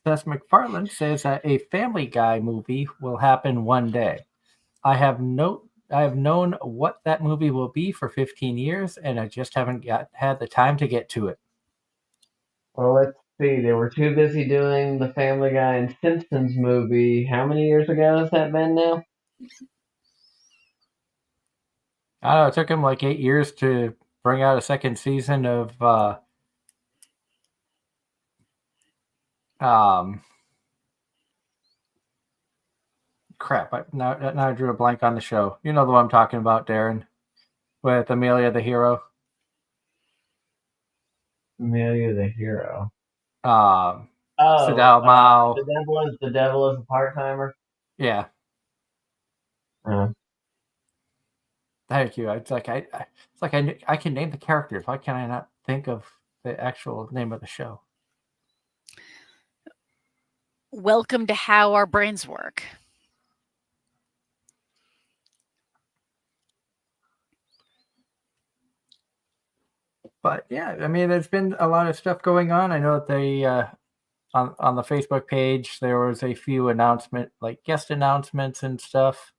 Seth MacFarlane says that a Family Guy movie will happen one day. I have known what that movie will be for 15 years, and I just haven't had the time to get to it. Well, let's see. They were too busy doing the Family Guy and Simpsons movie. How many years ago has that been now? I don't know. It took him like 8 years to bring out a second season of crap. Now I drew a blank on the show. You know the one I'm talking about, Darren. with Amelia the Hero. Amelia the Hero. Sadao Oh, Mao. the devil is a part timer. Yeah, Uh, thank you. It's like I can name the characters. Why can I not think of the actual name of the show? Welcome to how our brains work. But yeah, I mean, there's been a lot of stuff going on. I know that they on the Facebook page there was a few guest announcements and stuff.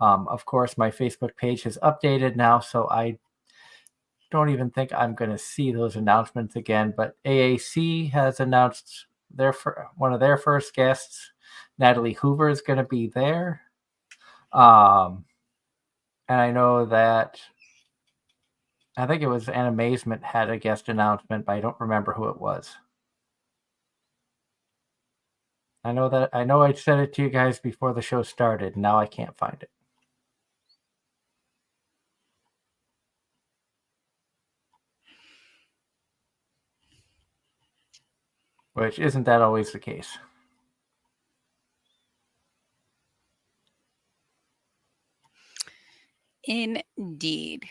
Of course, my Facebook page has updated now, so I don't even think I'm going to see those announcements again. But AAC has announced one of their first guests. Natalie Hoover is going to be there. And I know that I think it was Animazement had a guest announcement, but I don't remember who it was. I know I said it to you guys before the show started. Now I can't find it. Which isn't that always the case. Indeed.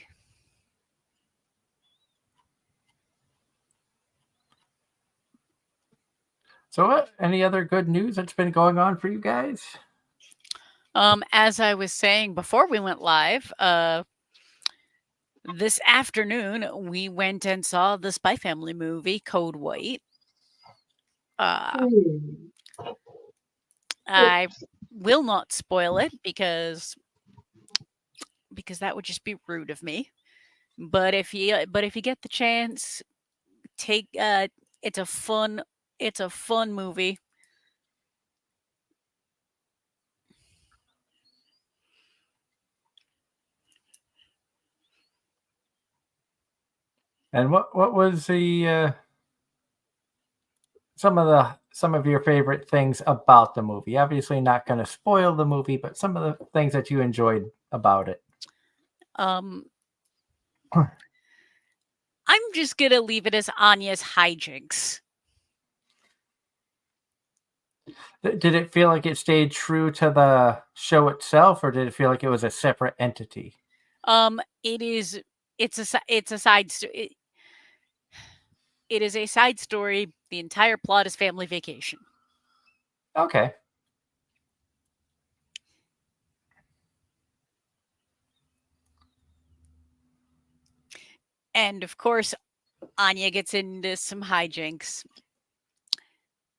So, any other good news that's been going on for you guys? As I was saying before we went live, this afternoon we went and saw the Spy Family movie, Code White. I will not spoil it because that would just be rude of me. But if you get the chance, take it's a fun movie. And what was the some of your favorite things about the movie? Obviously not going to spoil the movie, but some of the things that you enjoyed about it. I'm just gonna leave it as Anya's hijinks. Did it feel like it stayed true to the show itself, or did it feel like it was a separate entity? It's a side story. It is a side story. The entire plot is family vacation. Okay. And of course, Anya gets into some hijinks.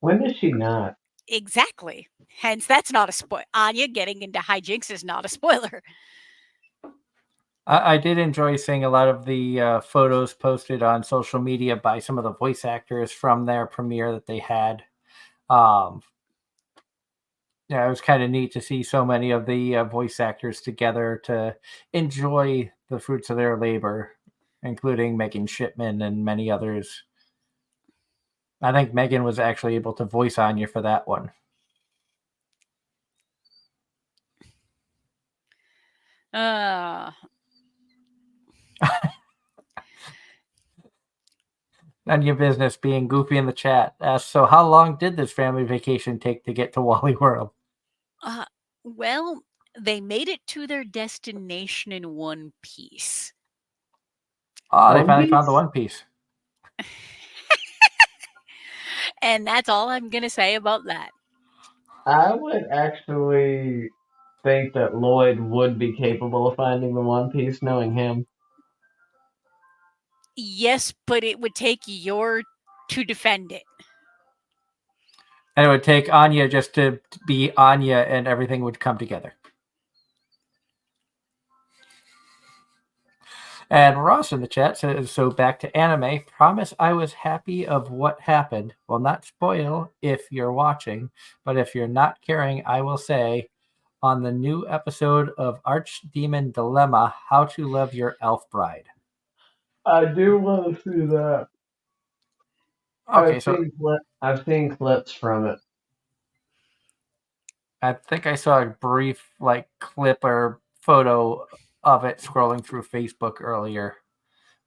When does she not? Exactly. Hence, that's not a spoil. Anya getting into hijinks is not a spoiler. I did enjoy seeing a lot of the photos posted on social media by some of the voice actors from their premiere that they had. Yeah, it was kind of neat to see so many of the voice actors together to enjoy the fruits of their labor, including Megan Shipman and many others. I think Megan was actually able to voice Anya for that one. None of your business being goofy in the chat. So how long did this family vacation take to get to Wally World? Well, they made it to their destination in one piece. Oh, they finally found the One Piece. And that's all I'm going to say about that. I would actually think that Lloyd would be capable of finding the One Piece, knowing him. Yes, but it would take Yor to defend it. And it would take Anya just to be Anya and everything would come together. And Ross in the chat says, so back to anime. Promise I was happy of what happened. Will not spoil if you're watching, but if you're not caring, I will say on the new episode of Archdemon Dilemma, How to Love Your Elf Bride. I do want to see that. Okay, I've seen clips from it. I think I saw a brief clip or photo of it scrolling through Facebook earlier,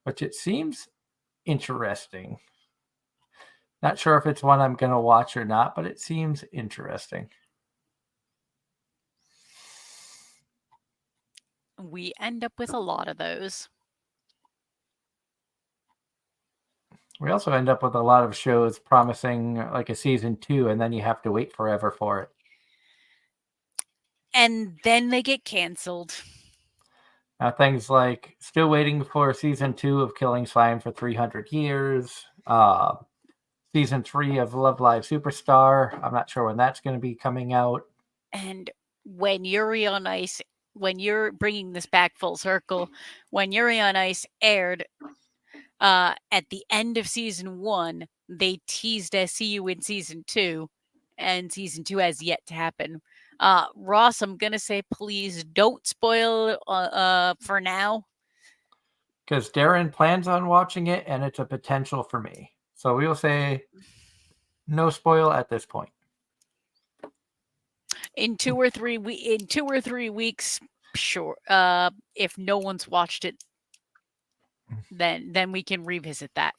which it seems interesting. Not sure if it's one I'm going to watch or not, but it seems interesting. We end up with a lot of those. We also end up with a lot of shows promising like a season 2, and then you have to wait forever for it. And then they get canceled. Now, things like still waiting for season 2 of Killing Slime for 300 years, season 3 of Love Live Superstar. I'm not sure when that's going to be coming out. And when Yuri on Ice, when you're bringing this back full circle, when Yuri on Ice aired at the end of season 1, they teased SCU in season 2, and season 2 has yet to happen. Ross, I'm gonna say, please don't spoil for now. Because Darren plans on watching it, and it's a potential for me. So we will say no spoil at this point. In 2 or 3 weeks, sure. If no one's watched it, then we can revisit that.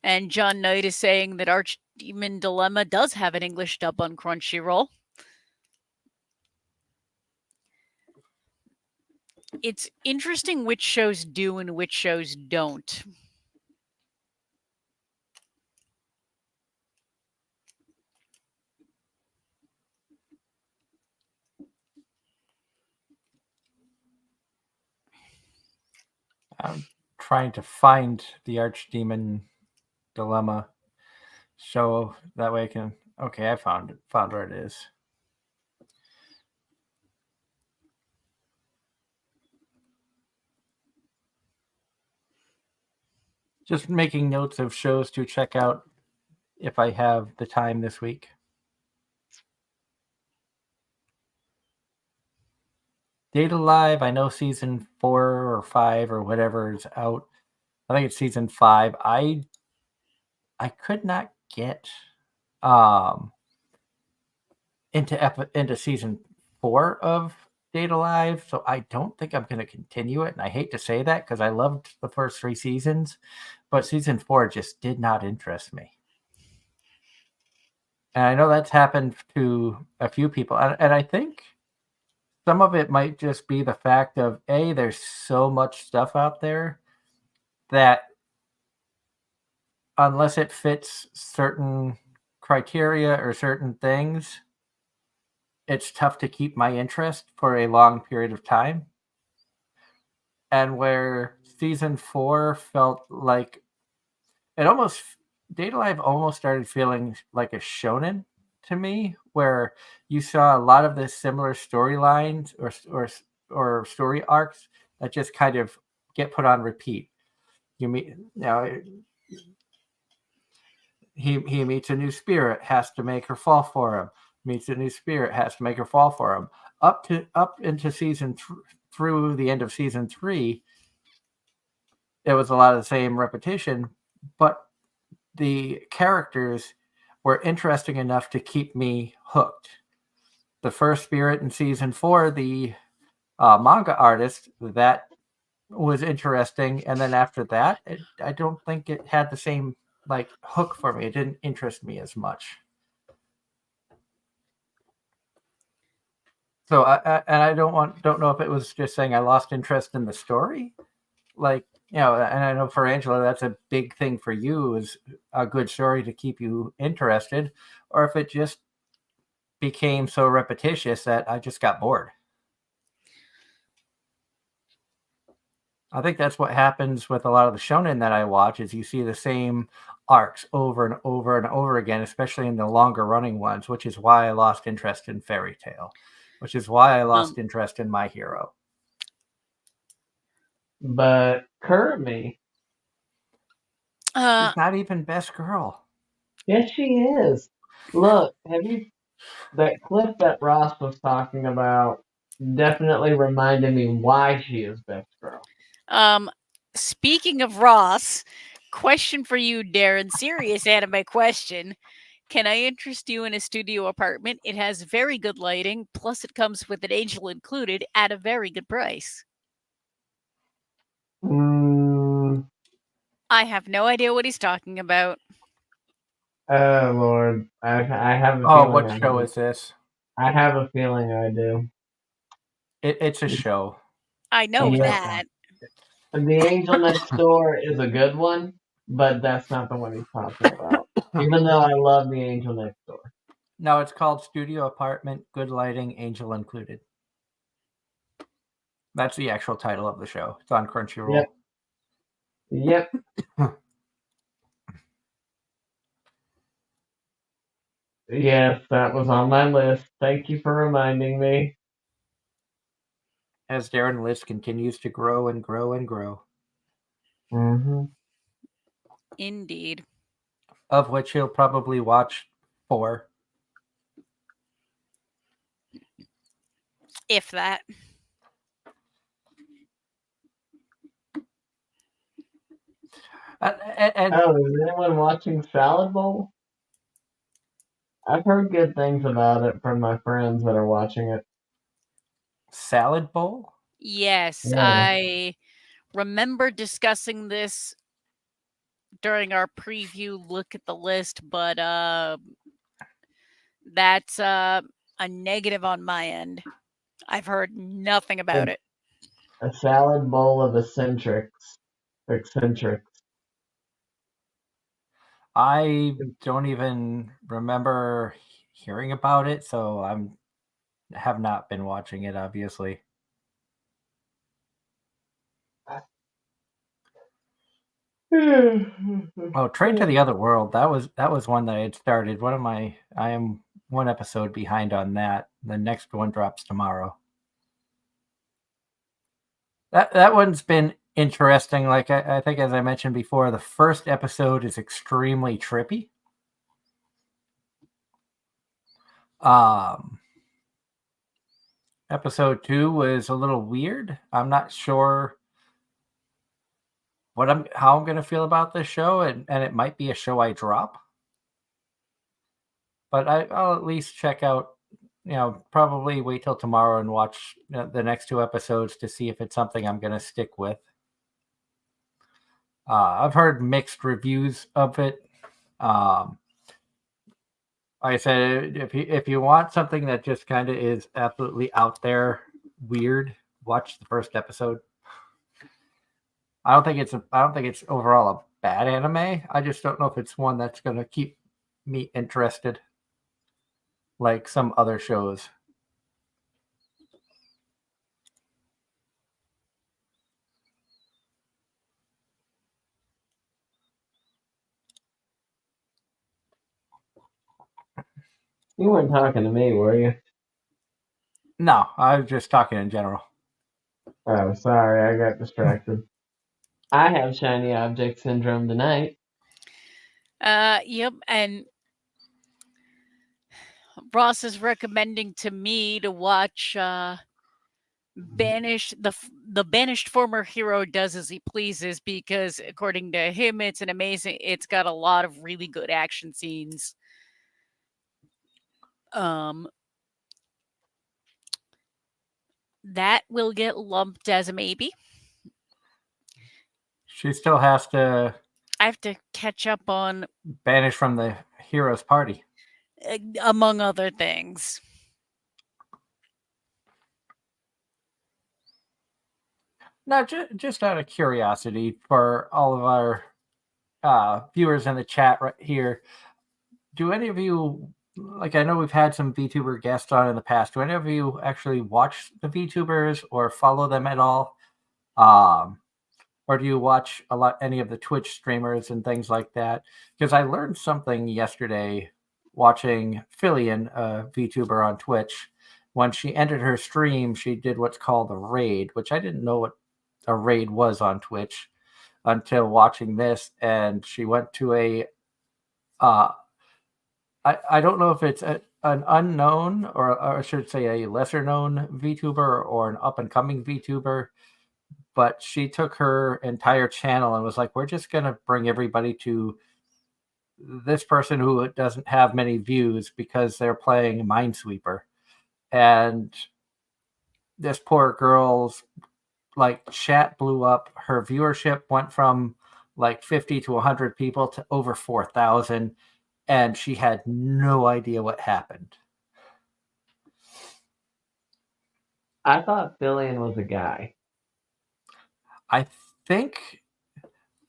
And John Knight is saying that Archdemon Dilemma does have an English dub on Crunchyroll. It's interesting which shows do and which shows don't. I'm trying to find the Archdemon Dilemma show. That way I can... Okay, I found it. Found where it is. Just making notes of shows to check out if I have the time this week. Data Live, I know season 4 or 5 or whatever is out. I think it's season 5. I could not get into season 4 of Data Live, so I don't think I'm going to continue it. And I hate to say that because I loved the first 3 seasons, but season 4 just did not interest me. And I know that's happened to a few people, and I think some of it might just be the fact of there's so much stuff out there that unless it fits certain criteria or certain things, it's tough to keep my interest for a long period of time. And where season 4 felt like Data Live almost started feeling like a shonen to me, where you saw a lot of the similar storylines or story arcs that just kind of get put on repeat. He meets a new spirit, has to make her fall for him. Meets a new spirit, has to make her fall for him. Up into through the end of season 3, it was a lot of the same repetition, but the characters were interesting enough to keep me hooked. The first spirit in season 4, the manga artist, that was interesting, and then after that, I don't think it had the same hook for me. It didn't interest me as much. So I don't know if it was just saying I lost interest in the story, and I know for Angela that's a big thing for you, is a good story to keep you interested, or if it just became so repetitious that I just got bored. I think that's what happens with a lot of the shonen that I watch, is you see the same arcs over and over and over again, especially in the longer running ones, which is why I lost interest in Fairy Tail, which is why I lost interest in My Hero. But Kirby, she's not even best girl. Yes, she is. Look, that clip that Ross was talking about definitely reminded me why she is best girl. Speaking of Ross, question for you, Darren. Serious anime question. Can I interest you in a studio apartment? It has very good lighting, plus it comes with an angel included at a very good price. Mm, I have no idea what he's talking about. oh Lord, I have a Oh, feeling what I show do. is this? I have a feeling I do. It's a show. I know Yep. that. The Angel Next Door is a good one, but that's not the one he's talking about. Even though I love The Angel Next Door. No, it's called Studio Apartment, Good Lighting, Angel Included. That's the actual title of the show. It's on Crunchyroll. Yep. Yes, that was on my list. Thank you for reminding me. As Darren list continues to grow and grow and grow. Mm-hmm. Indeed. Of which he'll probably watch 4. If that. And Oh, is anyone watching Salad Bowl? I've heard good things about it from my friends that are watching it. Salad Bowl? Yes, Yeah. I remember discussing this during our preview look at the list, but that's a negative on my end. I've heard nothing about it. A salad bowl of eccentrics. I don't even remember hearing about it, so have not been watching it, obviously. Oh, Train to the Other World. That was one that I had started. I am one episode behind on that. The next one drops tomorrow. That one's been interesting. Like I think, as I mentioned before, the first episode is extremely trippy. Episode 2 was a little weird. I'm not sure how I'm going to feel about this show, and it might be a show I drop. But I'll at least check out, probably wait till tomorrow and watch the next 2 episodes to see if it's something I'm going to stick with. I've heard mixed reviews of it. Like I said, if you want something that just kind of is absolutely out there, weird, watch the first episode. I don't think it's overall a bad anime. I just don't know if it's one that's going to keep me interested like some other shows. You weren't talking to me, were you? No, I was just talking in general. Oh, sorry, I got distracted. I have shiny object syndrome tonight. Yep, and Ross is recommending to me to watch Banished. The banished former hero does as he pleases, because according to him, it's got a lot of really good action scenes. That will get lumped as a maybe. She still has to I have to catch up on, banish from the hero's party. among other things. Now, just out of curiosity, for all of our viewers in the chat right here, do any of you, like, I know we've had some VTuber guests on in the past, do any of you actually watch the VTubers or follow them at all? Or do you watch any of the Twitch streamers and things like that? Because I learned something yesterday watching Fillion, a VTuber on Twitch. When she ended her stream, she did what's called a raid, which I didn't know what a raid was on Twitch until watching this. And she went to I don't know if it's an unknown, or I should say a lesser known VTuber or an up and coming VTuber, but she took her entire channel and was like, we're just going to bring everybody to this person who doesn't have many views because they're playing Minesweeper, and this poor girl's like chat blew up. Her viewership went from like 50 to 100 people to over 4,000, and she had no idea what happened. I thought Fillion was a guy. I think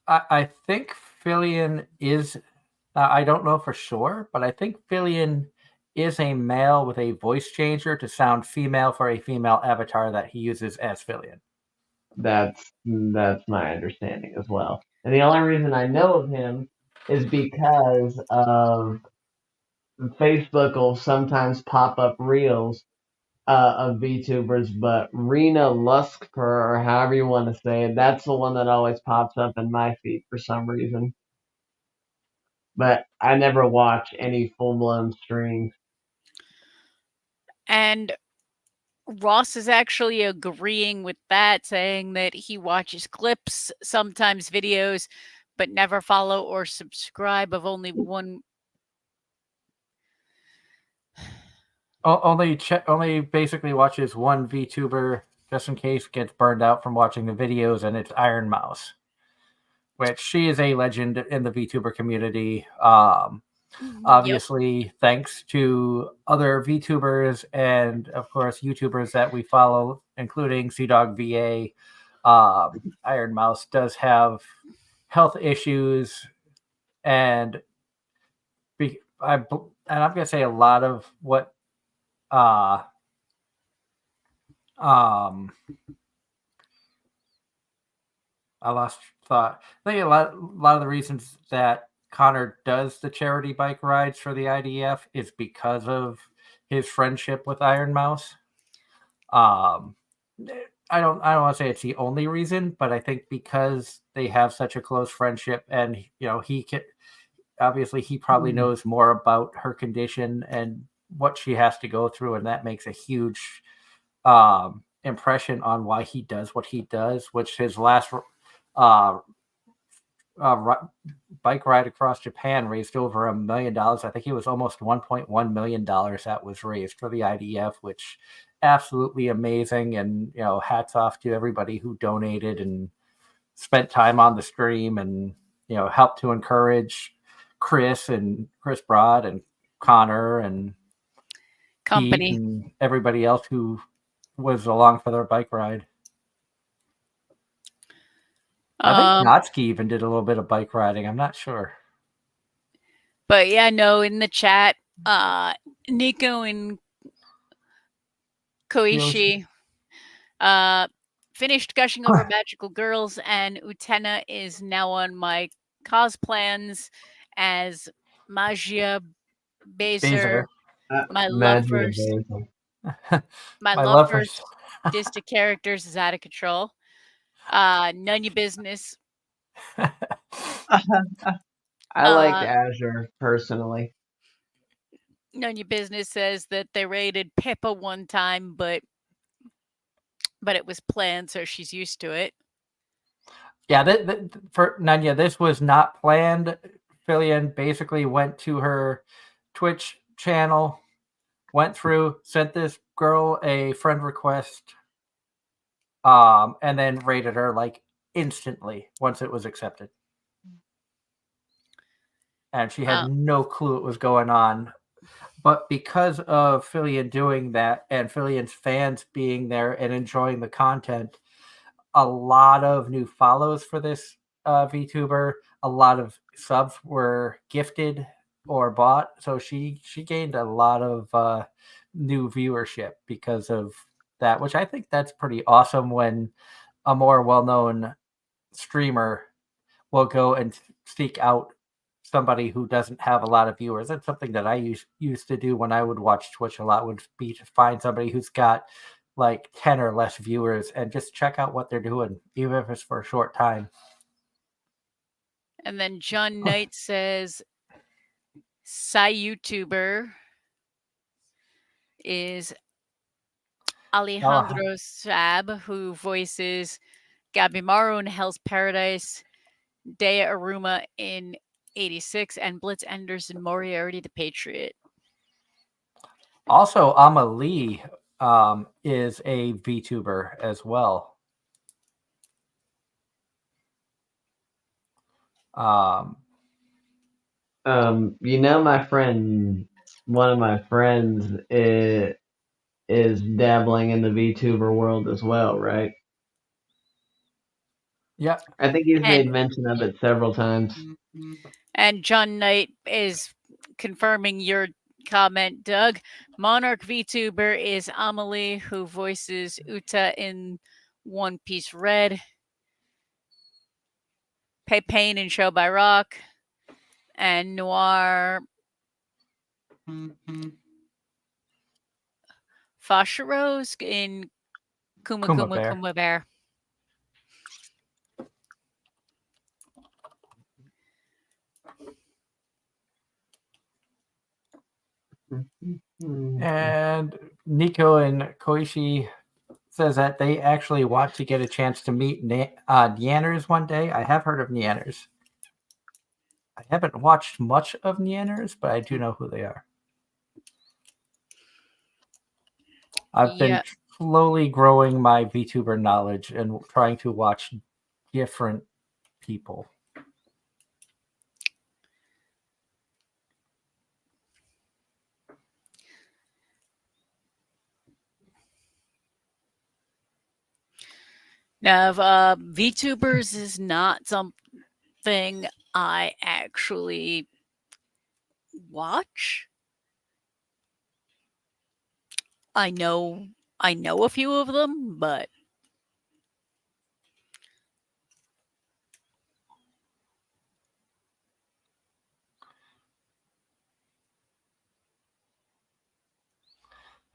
I think Fillion is. I don't know for sure, but I think Fillion is a male with a voice changer to sound female for a female avatar that he uses as Fillion. That's my understanding as well. And the only reason I know of him is because of Facebook will sometimes pop up reels of VTubers, but Rena Luskper, or however you want to say it, that's the one that always pops up in my feed for some reason. But I never watch any full blown streams. And Ross is actually agreeing with that, saying that he watches clips, sometimes videos, but never follow or subscribe of only one. Only basically watches one VTuber just in case gets burned out from watching the videos, and it's Iron Mouse, which she is a legend in the VTuber community. Obviously, thanks to other VTubers and, of course, YouTubers that we follow, including CDog VA, Iron Mouse does have health issues, and I'm going to say a lot of what I lost thought. I think a lot of the reasons that Connor does the charity bike rides for the IDF is because of his friendship with Iron Mouse. I don't want to say it's the only reason, but I think because they have such a close friendship, and he can obviously he probably knows more about her condition and what she has to go through, and that makes a huge impression on why he does what he does. Which his last bike ride across Japan raised over $1 million. I think it was almost $1.1 million that was raised for the IDF, which absolutely amazing. And hats off to everybody who donated and spent time on the stream and helped to encourage Chris Broad and Connor and company Pete and everybody else who was along for their bike ride. I think Natsuki even did a little bit of bike riding. I'm not sure. But yeah, no, in the chat, Nico and Koishi finished gushing over magical girls, and Utena is now on my cosplans as Magia Baser. My love for Dista characters is out of control. None your business. I like Azure personally. None your business says that they raided Pippa one time, but it was planned, so she's used to it. Yeah, for Nanya, this was not planned. Fillion basically went to her Twitch channel, went through, sent this girl a friend request, and then raided her like instantly once it was accepted. And she had no clue what was going on. But because of Fillion doing that and Fillion's fans being there and enjoying the content, a lot of new follows for this VTuber, a lot of subs were gifted or bought. So she gained a lot of new viewership because of that, which I think that's pretty awesome when a more well-known streamer will go and seek out somebody who doesn't have a lot of viewers. That's something that I used to do when I would watch Twitch a lot, would be to find somebody who's got like 10 or less viewers and just check out what they're doing, even if it's for a short time. And then John Knight says, Psy YouTuber is Alejandro Sab, who voices Gabimaru in Hell's Paradise, Dea Aruma in 86, and Blitz Anderson Moriarty the Patriot. Also, Amelie is a VTuber as well. My friend, one of my friends is dabbling in the VTuber world as well, right? Yeah. I think he's made And mention of it several times. and John Knight is confirming your comment, Doug. Monarch VTuber is Amelie, who voices Uta in One Piece Red, Pain in Show by Rock, and Noir Fashiros in Kuma Kuma Kuma Bear. Kuma Bear. And Nico and Koichi says that they actually want to get a chance to meet Neanners one day. I have heard of Neanners. I haven't watched much of Neanners, but I do know who they are. I've been slowly growing my VTuber knowledge and trying to watch different people. Now, VTubers is not something I actually watch. I know a few of them, but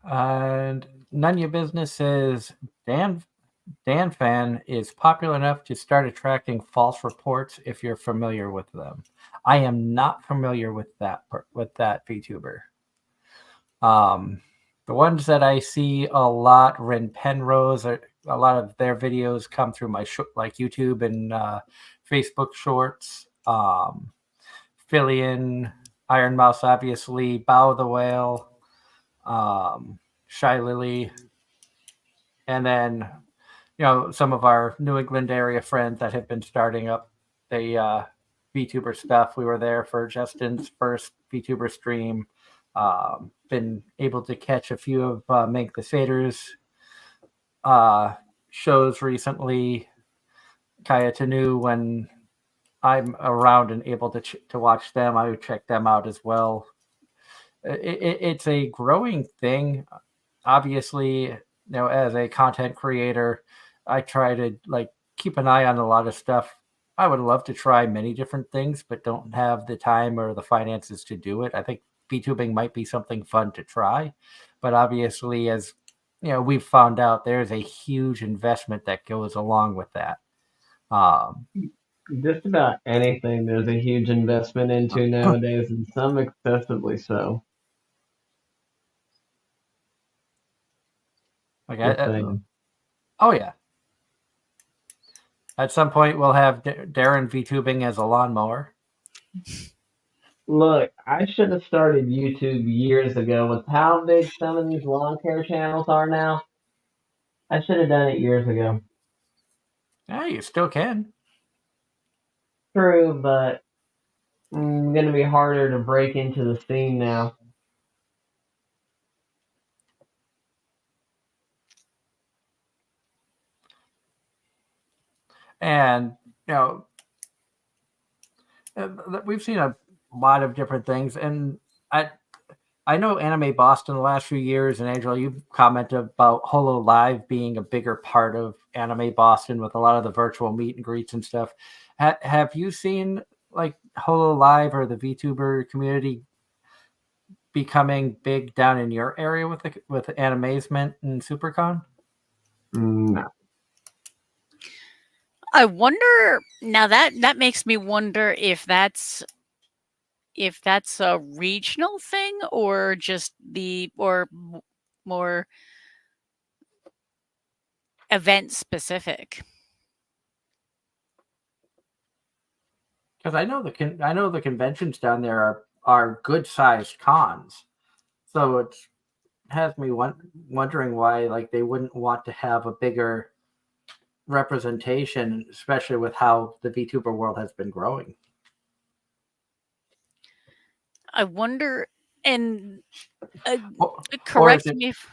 And None of Your Business says Dan Fan is popular enough to start attracting false reports if you're familiar with them. I am not familiar with that VTuber. The ones that I see a lot, Ren Penrose, a lot of their videos come through my like YouTube and Facebook Shorts. Fillion, Iron Mouse, obviously, Bow the Whale, Shy Lily, and then some of our New England area friends that have been starting up the VTuber stuff. We were there for Justin's first VTuber stream. Been able to catch a few of Mank the Satyrs shows recently. Kaya Tanu, when I'm around and able to watch them, I would check them out as well. It's a growing thing. Obviously, as a content creator, I try to keep an eye on a lot of stuff. I would love to try many different things, but don't have the time or the finances to do it. I think VTubing might be something fun to try, but obviously, as we've found out, there's a huge investment that goes along with that. Just about anything there's a huge investment into nowadays, and some excessively so. Oh yeah. At some point, we'll have Darren VTubing as a lawnmower. Look, I should have started YouTube years ago. With how big some of these lawn care channels are now, I should have done it years ago. Yeah, you still can. True, but it's going to be harder to break into the scene now. And, we've seen a lot of different things. And I know Anime Boston the last few years, and Angela, you commented about Holo Live being a bigger part of Anime Boston with a lot of the virtual meet and greets and stuff. Have you seen Holo Live or the VTuber community becoming big down in your area with Animazement and SuperCon? No. I wonder now that makes me wonder if that's a regional thing or just more event specific. Because I know the conventions down there are good sized cons, so it has me wondering why like they wouldn't want to have a bigger representation, especially with how the VTuber world has been growing. I wonder, and Or is correct it? me if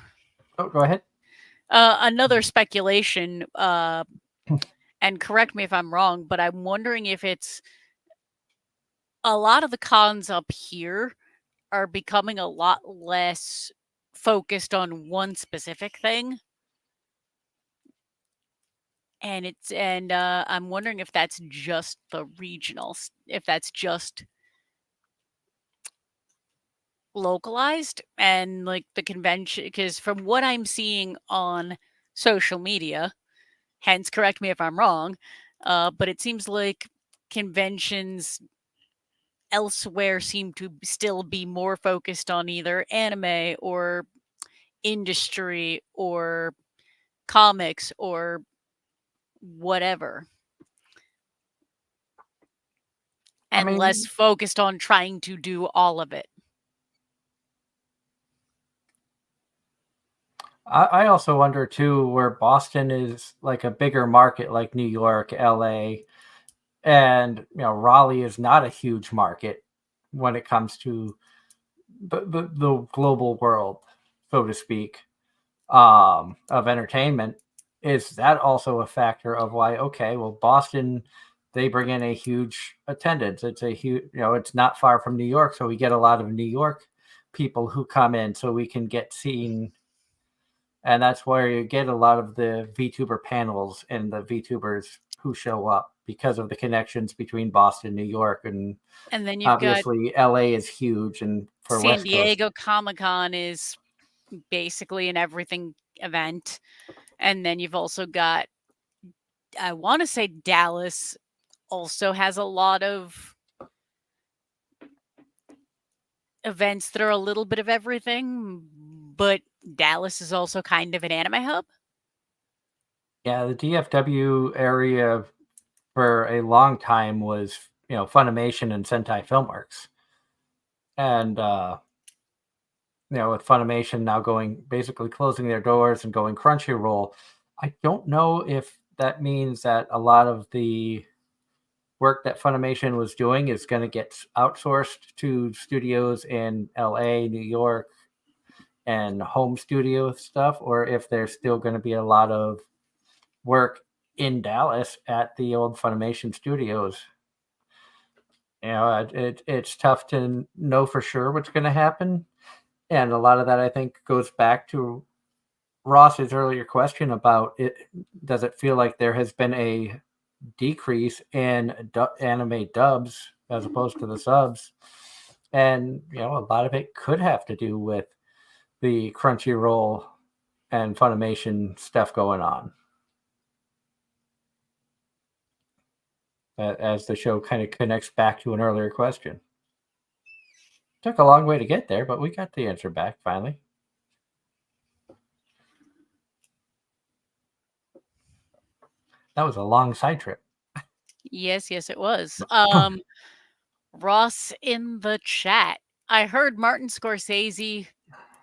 Oh, go ahead. another speculation, and correct me if I'm wrong, but I'm wondering if it's a lot of the cons up here are becoming a lot less focused on one specific thing. And I'm wondering if that's just the regionals, if that's just localized and like the convention, because from what I'm seeing on social media, hence correct me if I'm wrong, but it seems like conventions elsewhere seem to still be more focused on either anime or industry or comics or whatever, I and less mean, focused on trying to do all of it. I also wonder too where Boston is like a bigger market like New York, LA, and Raleigh is not a huge market when it comes to the global world, so to speak, of entertainment. Is that also a factor of why? Okay, well, Boston, they bring in a huge attendance. It's a huge, it's not far from New York, so we get a lot of New York people who come in, so we can get seen, and that's where you get a lot of the VTuber panels and the VTubers who show up because of the connections between Boston, New York, and And then you've got obviously LA is huge, and for San West Coast. Diego Comic Con is basically an everything event. And then you've also got, I want to say Dallas also has a lot of events that are a little bit of everything, but Dallas is also kind of an anime hub. Yeah, the DFW area for a long time was, Funimation and Sentai Filmworks. And with Funimation now going basically closing their doors and going Crunchyroll, I don't know if that means that a lot of the work that Funimation was doing is going to get outsourced to studios in LA, New York, and home studio stuff, or if there's still going to be a lot of work in Dallas at the old Funimation studios. It's tough to know for sure what's going to happen. And a lot of that, I think, goes back to Ross's earlier question about it. Does it feel like there has been a decrease in anime dubs as opposed to the subs? And, a lot of it could have to do with the Crunchyroll and Funimation stuff going on. As the show kind of connects back to an earlier question. Took a long way to get there, but we got the answer back finally. That was a long side trip. Yes, it was. Ross in the chat. I heard Martin Scorsese,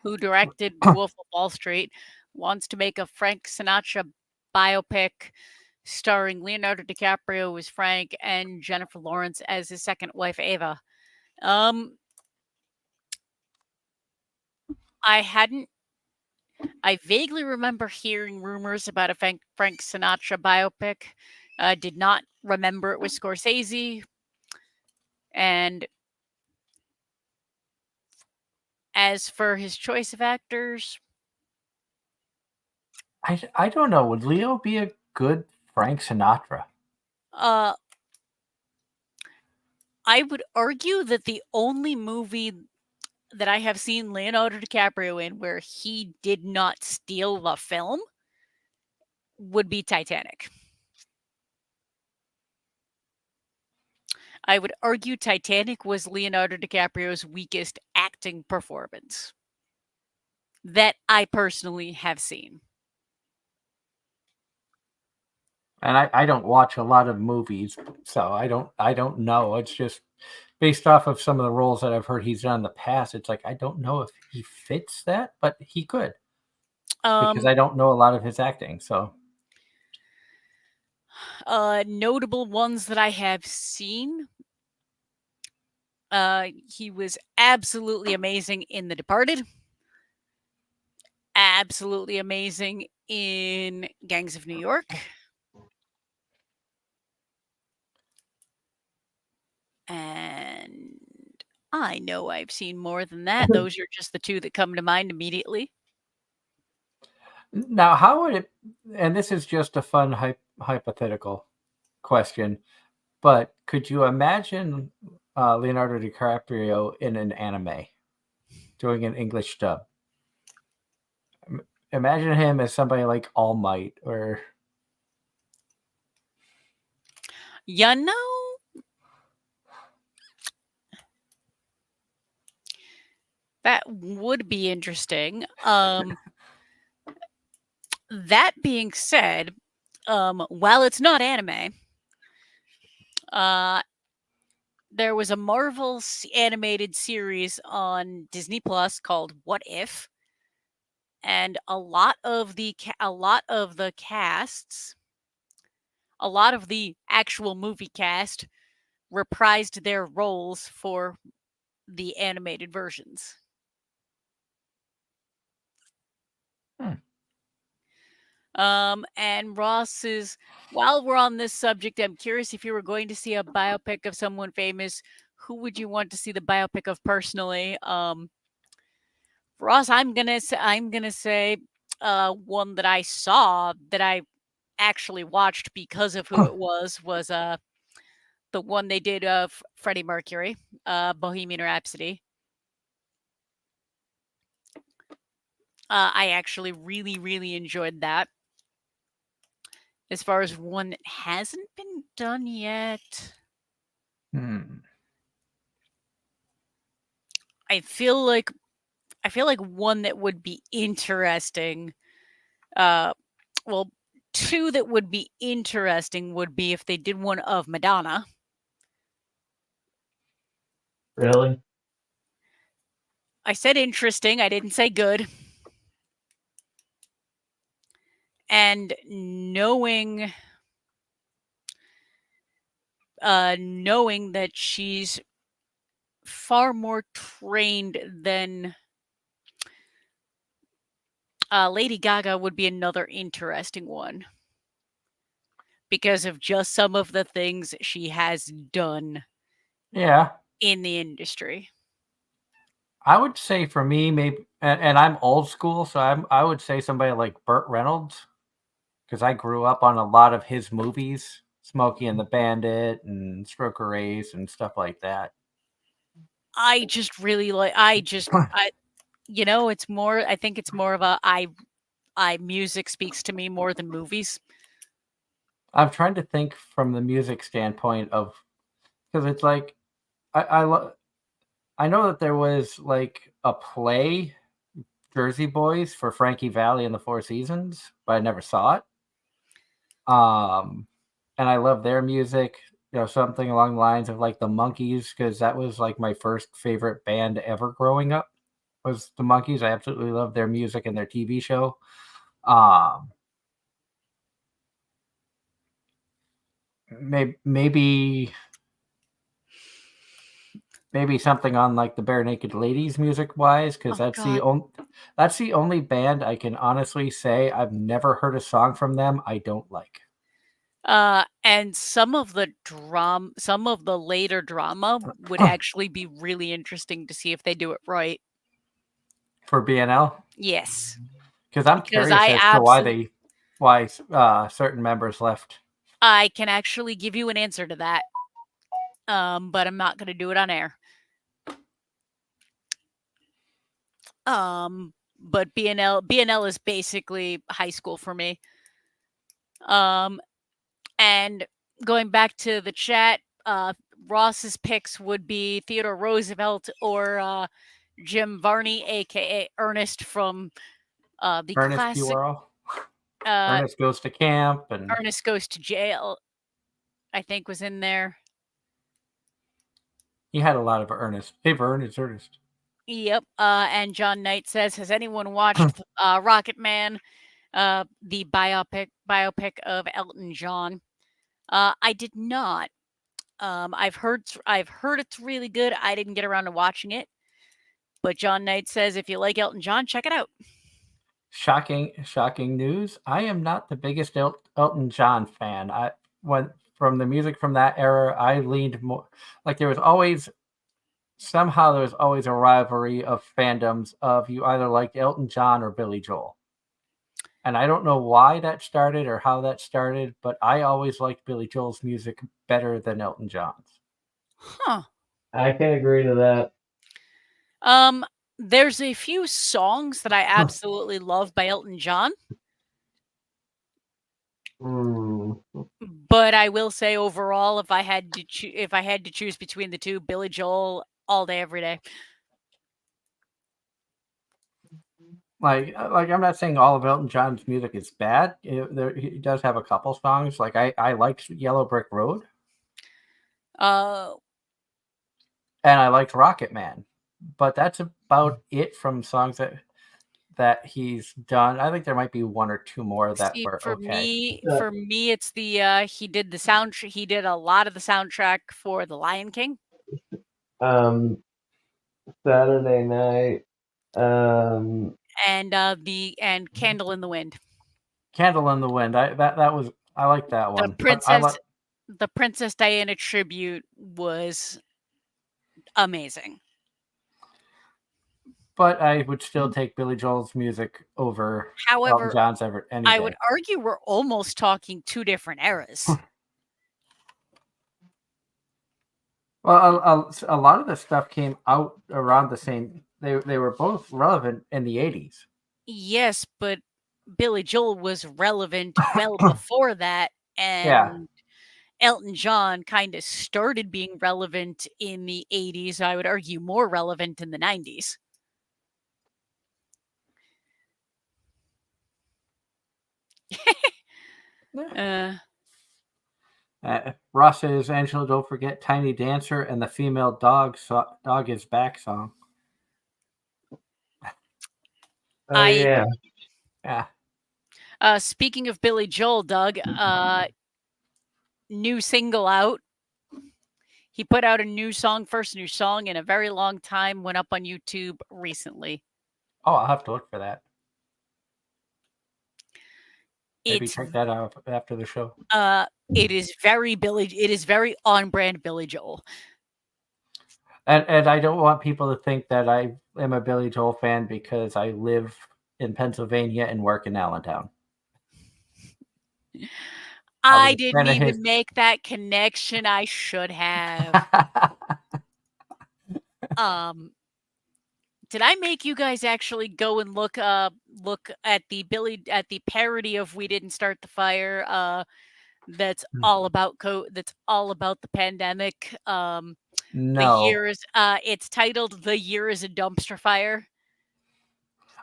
who directed Wolf of Wall Street, wants to make a Frank Sinatra biopic starring Leonardo DiCaprio as Frank and Jennifer Lawrence as his second wife, Ava. I vaguely remember hearing rumors about a Frank Sinatra biopic. Did not remember it was Scorsese. And as for his choice of actors, I don't know. Would Leo be a good Frank Sinatra? I would argue that the only movie that I have seen Leonardo DiCaprio in where he did not steal the film would be Titanic. I would argue Titanic was Leonardo DiCaprio's weakest acting performance that I personally have seen. And I don't watch a lot of movies, so I don't know. It's just based off of some of the roles that I've heard he's done in the past. It's like I don't know if he fits that, but he could because Um, I don't know a lot of his acting. So Notable ones that I have seen. He was absolutely amazing in The Departed. Absolutely amazing in Gangs of New York. And I know I've seen more than that. Those are just the two that come to mind immediately. now, how would it? And this is just a fun hypothetical question, but could you imagine Leonardo DiCaprio in an anime doing an English dub? Imagine him as somebody like All Might or You know, that would be interesting. That being said, while it's not anime, uh, there was a Marvel animated series on Disney Plus called What If, and a lot of the casts, a lot of the actual movie cast reprised their roles for the animated versions. And Ross's, while we're on this subject, I'm curious if you were going to see a biopic of someone famous, who would you want to see the biopic of personally? Ross, I'm gonna say one that I saw that I actually watched because of who it was the one they did of Freddie Mercury, Bohemian Rhapsody. I actually really, really enjoyed that. As far as one that hasn't been done yet, I feel like one that would be interesting. Well, two that would be interesting would be if they did one of Madonna. Really? I said interesting. I didn't say good. And knowing that she's far more trained than Lady Gaga would be another interesting one because of just some of the things she has done yeah. in the industry. I would say for me, maybe, and I'm old school, so I would say somebody like Burt Reynolds because I grew up on a lot of his movies, Smokey and the Bandit and Stroker Race and stuff like that. I just really like. It's more. I think it's more of a music speaks to me more than movies. I'm trying to think from the music standpoint of because it's like I know that there was like a play, Jersey Boys for Frankie Valli and the Four Seasons, but I never saw it. And I love their music. You know, something along the lines of like the Monkees, because that was like my first favorite band ever growing up. Was the Monkees? I absolutely love their music and their TV show. Um, maybe something on like the Bare Naked Ladies music wise, because Oh God. that's the only band I can honestly say I've never heard a song from them I don't like. And some of the later drama would actually be really interesting to see if they do it right. For BNL, Yes, because I'm because curious as to why certain members left. I can actually give you an answer to that. But I'm not going to do it on air. But BNL is basically high school for me. And going back to the chat, Ross's picks would be Theodore Roosevelt or Jim Varney, aka Ernest from the Ernest classic. Purell. Ernest Goes to Camp, and Ernest Goes to Jail, I think, was in there. he had a lot of Ernest. Hey, Vern, it's Ernest. Yep. And John Knight says, "Has anyone watched Rocket Man, the biopic of Elton John?" I did not. I've heard it's really good. I didn't get around to watching it, but John Knight says if you like Elton John, check it out. Shocking news. I am not the biggest Elton John fan. I went from the music from that era. I leaned more like there was always a rivalry of fandoms of you either liked Elton John or Billy Joel. And I don't know why that started or how that started, but I always liked Billy Joel's music better than Elton John's. Huh. I can agree to that. There's a few songs that I absolutely love by Elton John. But I will say overall, if I had to choose between the two, Billy Joel all day, every day. Like I'm not saying all of Elton John's music is bad. He does have a couple songs. Like I liked Yellow Brick Road. Uh, And I liked Rocket Man. But that's about it from songs that he's done. I think there might be one or two more that were for okay. for me, it's the he did the soundtrack. He did a lot of the soundtrack for The Lion King. Saturday Night. And Candle in the Wind. Candle in the Wind. I like that one. The Princess Diana tribute was amazing. But I would still take Billy Joel's music over Elton John's any day. I would argue we're almost talking two different eras. Well, a lot of the stuff came out around the same. They were both relevant in the 80s. Yes, but Billy Joel was relevant well before that, and Elton John kind of started being relevant in the 80s. I would argue more relevant in the 90s. Ross says, Angela, don't forget Tiny Dancer and the Female Dog Is Back song. Yeah. Speaking of Billy Joel, Doug, new single out. He put out a first new song in a very long time, went up on YouTube recently. Oh, I'll have to look for that. Maybe check that out after the show. It is very on brand Billy Joel. And I don't want people to think that I am a Billy Joel fan because I live in Pennsylvania and work in Allentown. I didn't even make that connection. I should have. Did I make you guys actually go and look at the parody of "We Didn't Start the Fire"? That's all about the pandemic. No. The year is it's titled "The Year is a Dumpster Fire."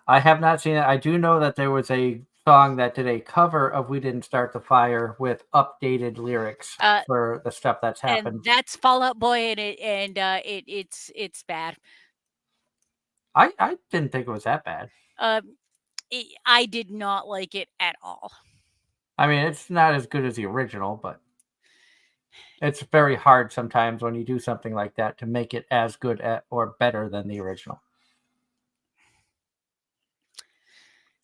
I have not seen it. I do know that there was a song that did a cover of "We Didn't Start the Fire" with updated lyrics for the stuff that's happened. And that's Fall Out Boy, and it's bad. I didn't think it was that bad. I did not like it at all. I mean, it's not as good as the original, but it's very hard sometimes when you do something like that to make it as good or better than the original.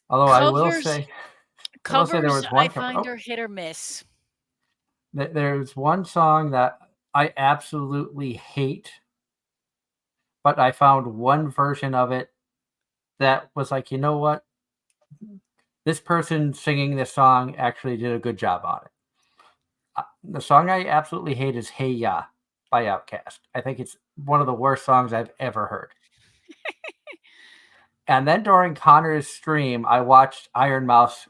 Although I will say there was one I find are hit or miss. There's one song that I absolutely hate, but I found one version of it that was like, you know what? This person singing this song actually did a good job on it. The song I absolutely hate is "Hey Ya" by Outkast. I think it's one of the worst songs I've ever heard. And then during Connor's stream, I watched Iron Mouse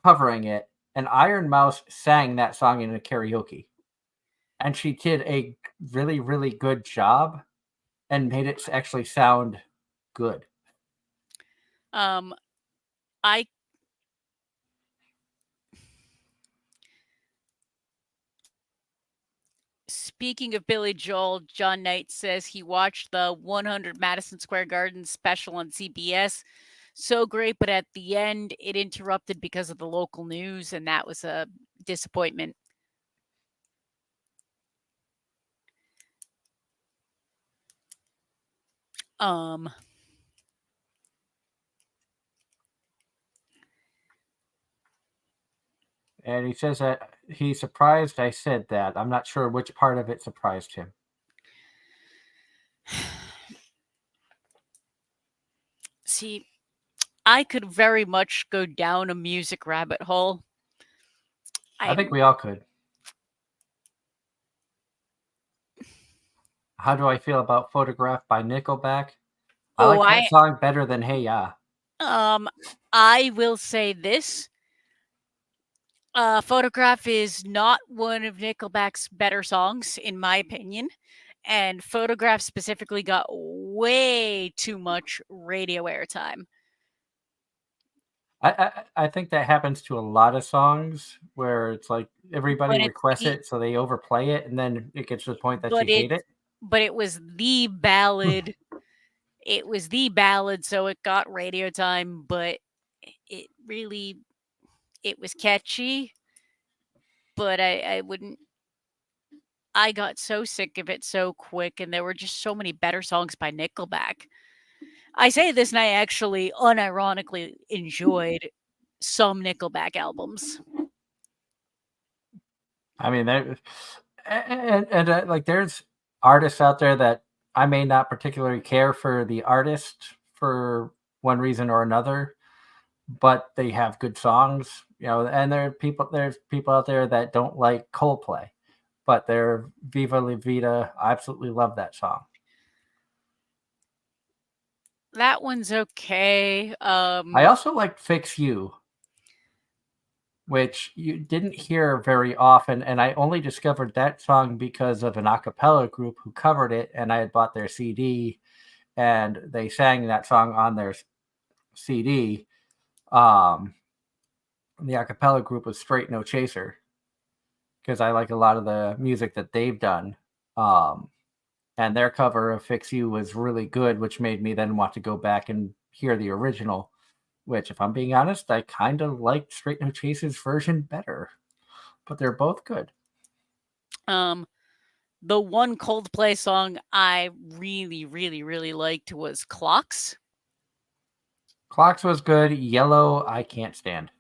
covering it, and Iron Mouse sang that song in a karaoke. And she did a really, really good job and made it actually sound good. I Speaking of Billy Joel, John Knight says he watched the 100 Madison Square Garden special on CBS. So great, but at the end it interrupted because of the local news, and that was a disappointment. Um, And he says that he's surprised I said that. I'm not sure which part of it surprised him. See, I could very much go down a music rabbit hole. I think we all could. How do I feel about Photograph by Nickelback? I like that song better than Hey Ya. I will say this. Photograph is not one of Nickelback's better songs, in my opinion. And Photograph specifically got way too much radio airtime. I think that happens to a lot of songs where it's like everybody requests it, so they overplay it, and then it gets to the point that you hate it. But it was the ballad. It was the ballad, so it got radio time, but it really, it was catchy, but I wouldn't, I got so sick of it so quick, and there were just so many better songs by Nickelback. I say this, and I actually unironically enjoyed some Nickelback albums. I mean, like there's artists out there that I may not particularly care for the artist for one reason or another, but they have good songs, and there's people out there that don't like Coldplay, but they're Viva La Vida. I absolutely love that song. That one's okay. I also liked Fix You, which you didn't hear very often, and I only discovered that song because of an a cappella group who covered it, and I had bought their CD, and they sang that song on their CD. The a cappella group was Straight No Chaser, because I like a lot of the music that they've done. And their cover of Fix You was really good, which made me then want to go back and hear the original, which, if I'm being honest, I kind of liked Straight No Chaser's version better. But they're both good. The one Coldplay song I really, really, really liked was Clocks. Clocks was good. Yellow, I can't stand.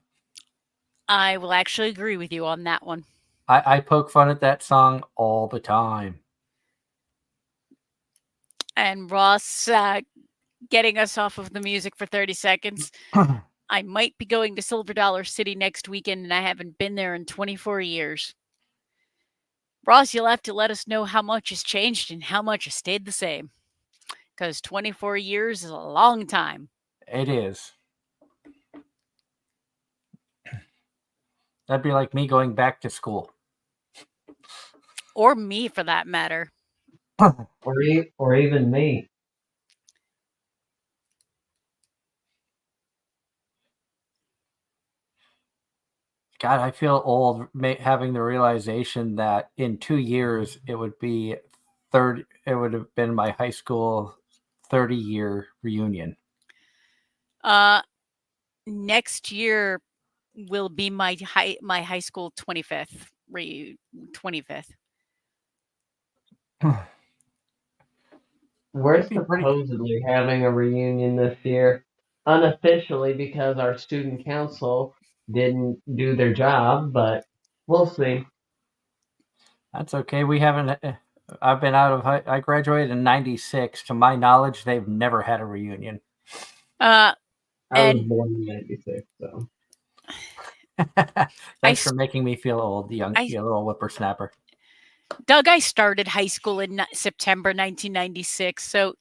I will actually agree with you on that one. I poke fun at that song all the time. And Ross, getting us off of the music for 30 seconds. I might be going to Silver Dollar City next weekend, and I haven't been there in 24 years. Ross, you'll have to let us know how much has changed and how much has stayed the same. Because 24 years is a long time. It is. That'd be like me going back to school. Or me, for that matter. or even me. God, I feel old having the realization that in 2 years it would be 30. It would have been my high school 30-year reunion. Next year will be my high school 25th 25th. We're supposedly having a reunion this year, unofficially because our student council didn't do their job, but we'll see. That's okay. We haven't. I've been out of. I graduated in '96. To my knowledge, they've never had a reunion. I was born in '96, so. Thanks for making me feel old, you little whippersnapper. Doug, I started high school in September 1996, so.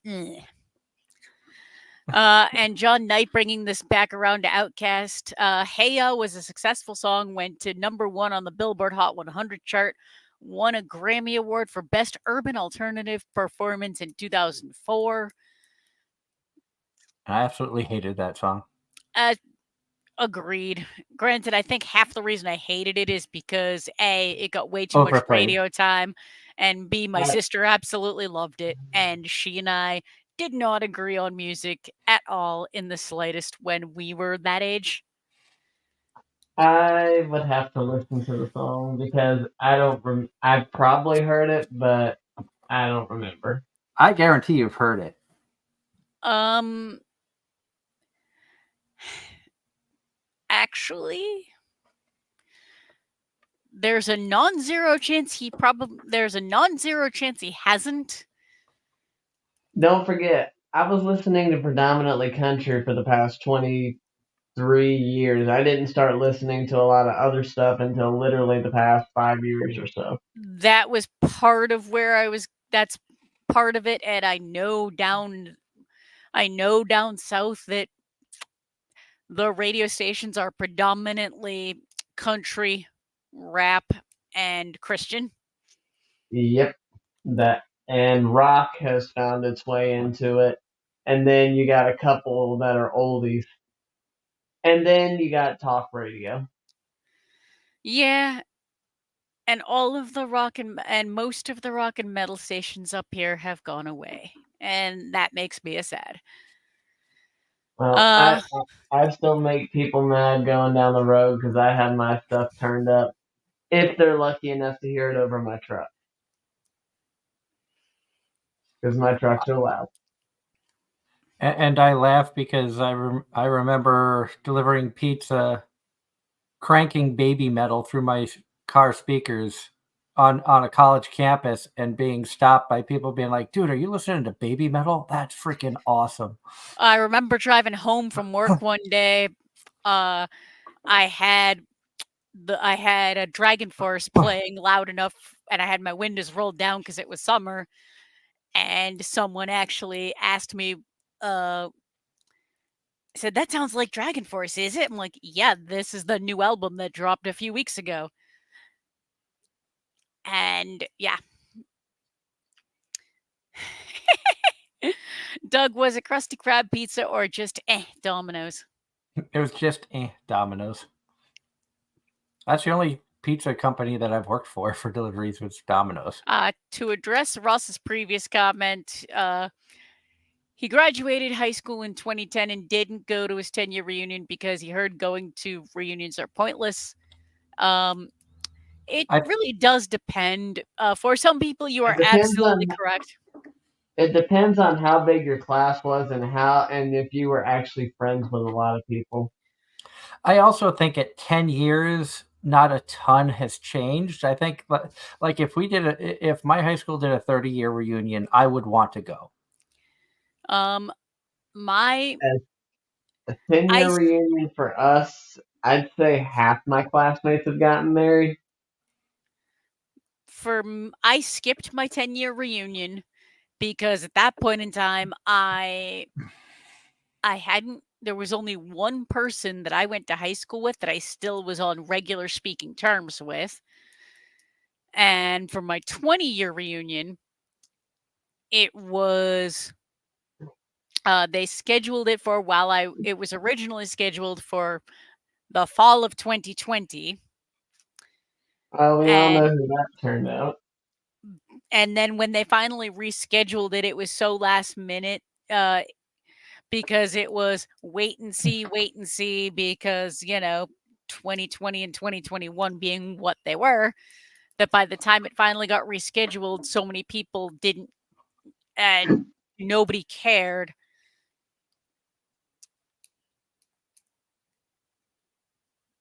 And John Knight bringing this back around to Outkast. Hey Ya was a successful song, went to #1 on the Billboard Hot 100 chart, won a Grammy Award for Best Urban Alternative Performance in 2004. I absolutely hated that song. Agreed. Granted, I think half the reason I hated it is because A, it got way too much Overplayed. radio time, and B, my Right. sister absolutely loved it, and she and I did not agree on music at all in the slightest when we were that age. I would have to listen to the song because I don't. I've probably heard it, but I don't remember. I guarantee you've heard it. Actually, there's a non-zero chance he hasn't. Don't forget, I was listening to predominantly country for the past 23 years. I didn't start listening to a lot of other stuff until literally the past 5 years or so. That was part of where I was. That's part of it, and I know down south that the radio stations are predominantly country, rap, and Christian. Yep, that and rock has found its way into it, and then you got a couple that are oldies, and then you got talk radio. Yeah, and all of the rock and most of the rock and metal stations up here have gone away, and that makes me sad. Well, Uh, I still make people mad going down the road because I have my stuff turned up if they're lucky enough to hear it over my truck because my trucks are loud. And I laugh because I remember delivering pizza, cranking baby metal through my car speakers on a college campus and being stopped by people being like, "Dude, are you listening to baby metal? That's freaking awesome." I remember driving home from work one day. Uh, I had a Dragon Force playing loud enough, and I had my windows rolled down because it was summer. And someone actually asked me, said, "That sounds like Dragon Force, is it?" I'm like, "Yeah, this is the new album that dropped a few weeks ago." And yeah. Doug, was it Krusty Krab pizza or just Domino's? It was just Domino's. That's the only pizza company that I've worked for deliveries was Domino's. To address Ross's previous comment, he graduated high school in 2010 and didn't go to his 10-year reunion because he heard going to reunions are pointless. It really does depend. For some people, you are absolutely correct. It depends on how big your class was and if you were actually friends with a lot of people. I also think at 10 years, not a ton has changed. I think like if my high school did a 30-year reunion, I would want to go. My a 10-year reunion for us, I'd say half my classmates have gotten married. I skipped my 10-year reunion because at that point in time, there was only one person that I went to high school with that I still was on regular speaking terms with. And for my 20-year reunion, it was they scheduled it for it was originally scheduled for the fall of 2020. We all know who that turned out. And then when they finally rescheduled it, it was so last minute because it was wait and see because, 2020 and 2021 being what they were, that by the time it finally got rescheduled, so many people didn't and nobody cared.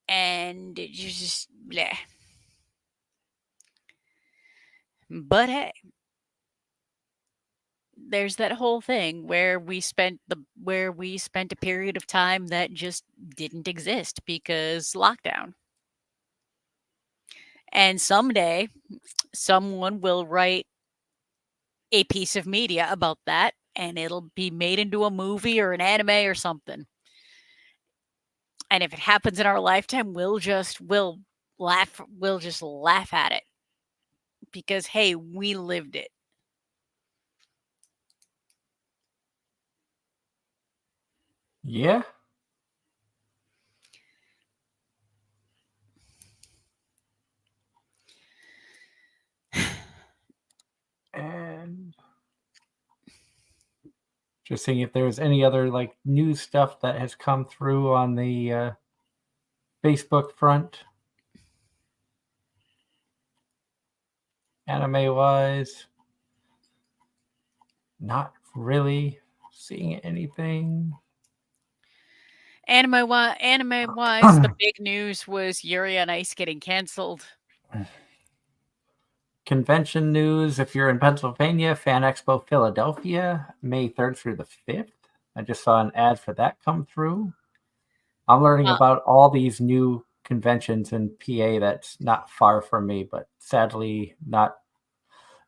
And it just bleh. But hey, there's that whole thing where we spent a period of time that just didn't exist because lockdown. And someday someone will write a piece of media about that and it'll be made into a movie or an anime or something. And if it happens in our lifetime, we'll just laugh at it because hey, we lived it. Yeah. Just seeing if there's any other like news stuff that has come through on the Facebook front, anime wise. Not really seeing anything. Anime wise, the big news was Yuri on Ice getting canceled. Convention news, if you're in Pennsylvania, Fan Expo Philadelphia, May 3rd through the 5th. I just saw an ad for that come through. I'm learning about all these new conventions in PA that's not far from me, but sadly not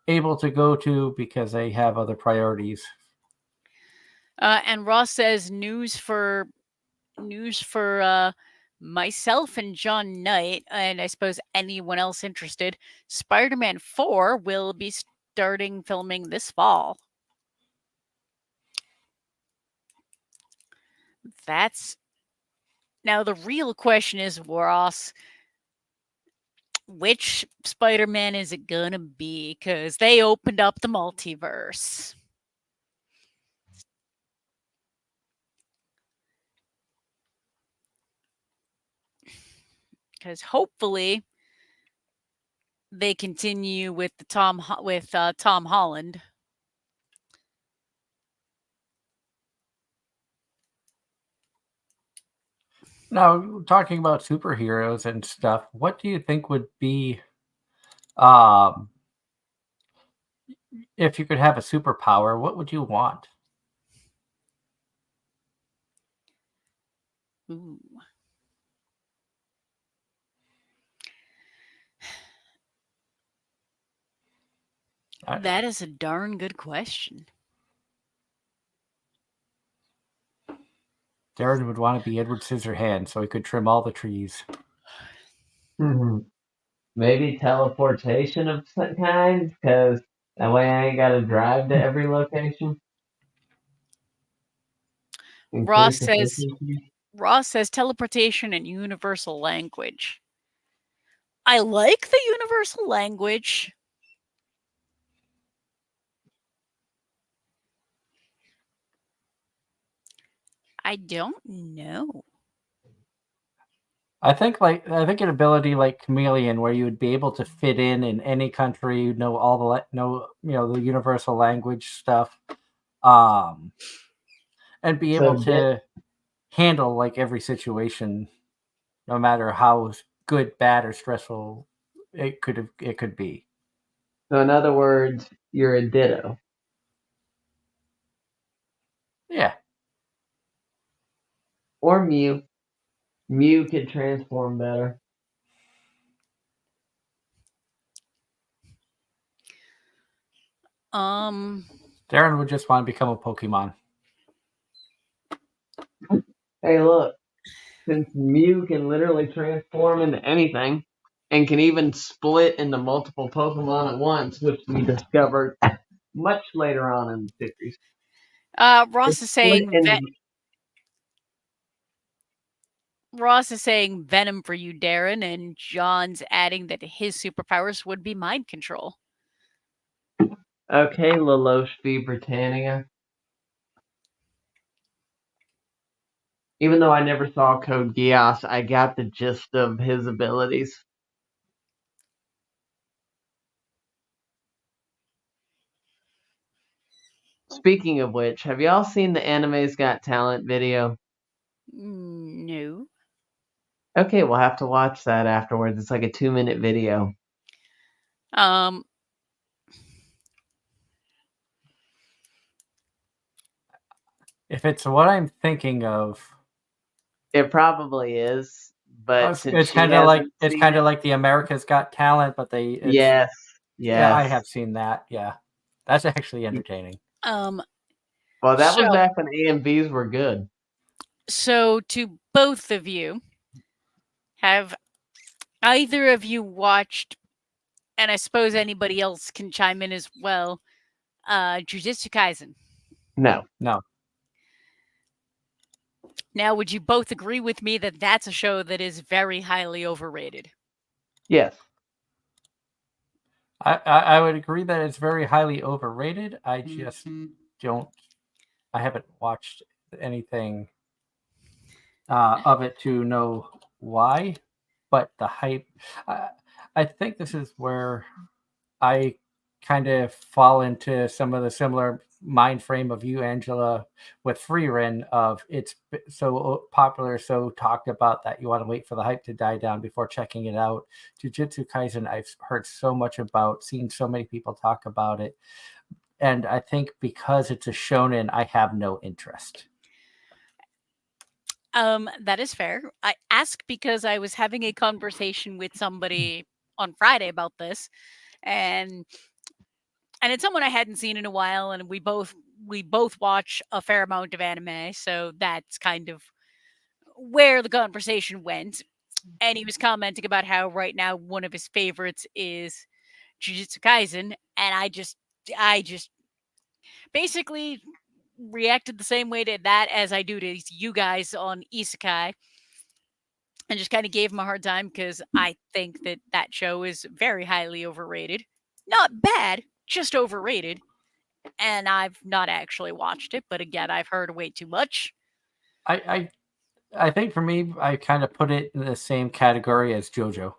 able to go to because they have other priorities. And Ross says news for myself and John Knight, and I suppose anyone else interested. Spider-Man 4 will be starting filming this fall. Now the real question is, Ross, which Spider-Man is it gonna be? Because they opened up the multiverse. Because hopefully they continue with the Tom Holland. Now, talking about superheroes and stuff, what do you think would be, if you could have a superpower, what would you want? Ooh. That is a darn good question. Darren would want to be Edward Scissorhands so he could trim all the trees. Maybe teleportation of some kind, because that way I ain't got to drive to every location. Ross says teleportation and universal language. I like the universal language. I don't know. I think an ability like Chameleon, where you would be able to fit in any country, know all the universal language stuff, and be able to handle like every situation, no matter how good, bad, or stressful it could be. So in other words, you're a Ditto. Yeah. Or Mew. Mew could transform better. Darren would just want to become a Pokemon. Hey, look. Since Mew can literally transform into anything, and can even split into multiple Pokemon at once, which we discovered much later on in the series. Ross is saying Venom for you, Darren, and John's adding that his superpowers would be mind control. Okay, Lelouch v. Britannia. Even though I never saw Code Geass, I got the gist of his abilities. Speaking of which, have y'all seen the Anime's Got Talent video? No. Okay, we'll have to watch that afterwards. It's like a 2-minute video. If it's what I'm thinking of, it probably is. But it's kind of like the America's Got Talent, but yes. Yeah, I have seen that. Yeah, that's actually entertaining. Well, that was back when AMVs were good. So, to both of you, have either of you watched, and I suppose anybody else can chime in as well, Jujutsu Kaisen? No. Now, would you both agree with me that that's a show that is very highly overrated? Yes. I would agree that it's very highly overrated. I just don't I haven't watched anything of it to know why, but the hype. I, I think this is where I kind of fall into some of the similar mind frame of you, Angela, with Freerin of so popular, so talked about that you want to wait for the hype to die down before checking it out. Jujutsu Kaisen, I've heard so much about, seen so many people talk about it, and I think because it's a shonen, I have no interest. That is fair. I ask because I was having a conversation with somebody on Friday about this, and it's someone I hadn't seen in a while, and we both watch a fair amount of anime, so that's kind of where the conversation went. And he was commenting about how right now one of his favorites is Jujutsu Kaisen, and I just basically reacted the same way to that as I do to you guys on Isekai, and just kind of gave him a hard time because I think that that show is very highly overrated. Not bad, just overrated. And I've not actually watched it, but again, I've heard way too much. I, I I think for me, I kind of put it in the same category as JoJo.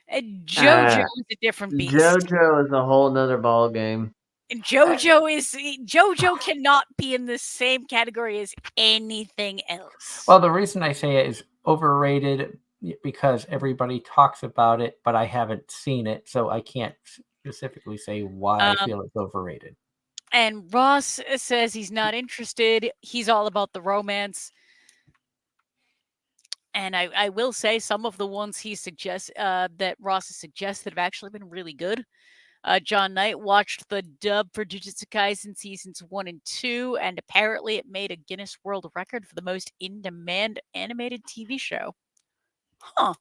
And JoJo Uh, is a different beast. JoJo is a whole nother ball game. And Uh, JoJo cannot be in the same category as anything else. Well, the reason I say it is overrated because everybody talks about it, but I haven't seen it, so I can't specifically say why I Um, feel it's overrated. and Ross says he's not interested. He's all about the romance. And I will say some of the ones he suggests that Ross has suggested have actually been really good. John Knight watched the dub for Jujutsu Kaisen seasons 1 and 2, and apparently it made a Guinness World Record for the most in-demand animated TV show. Huh.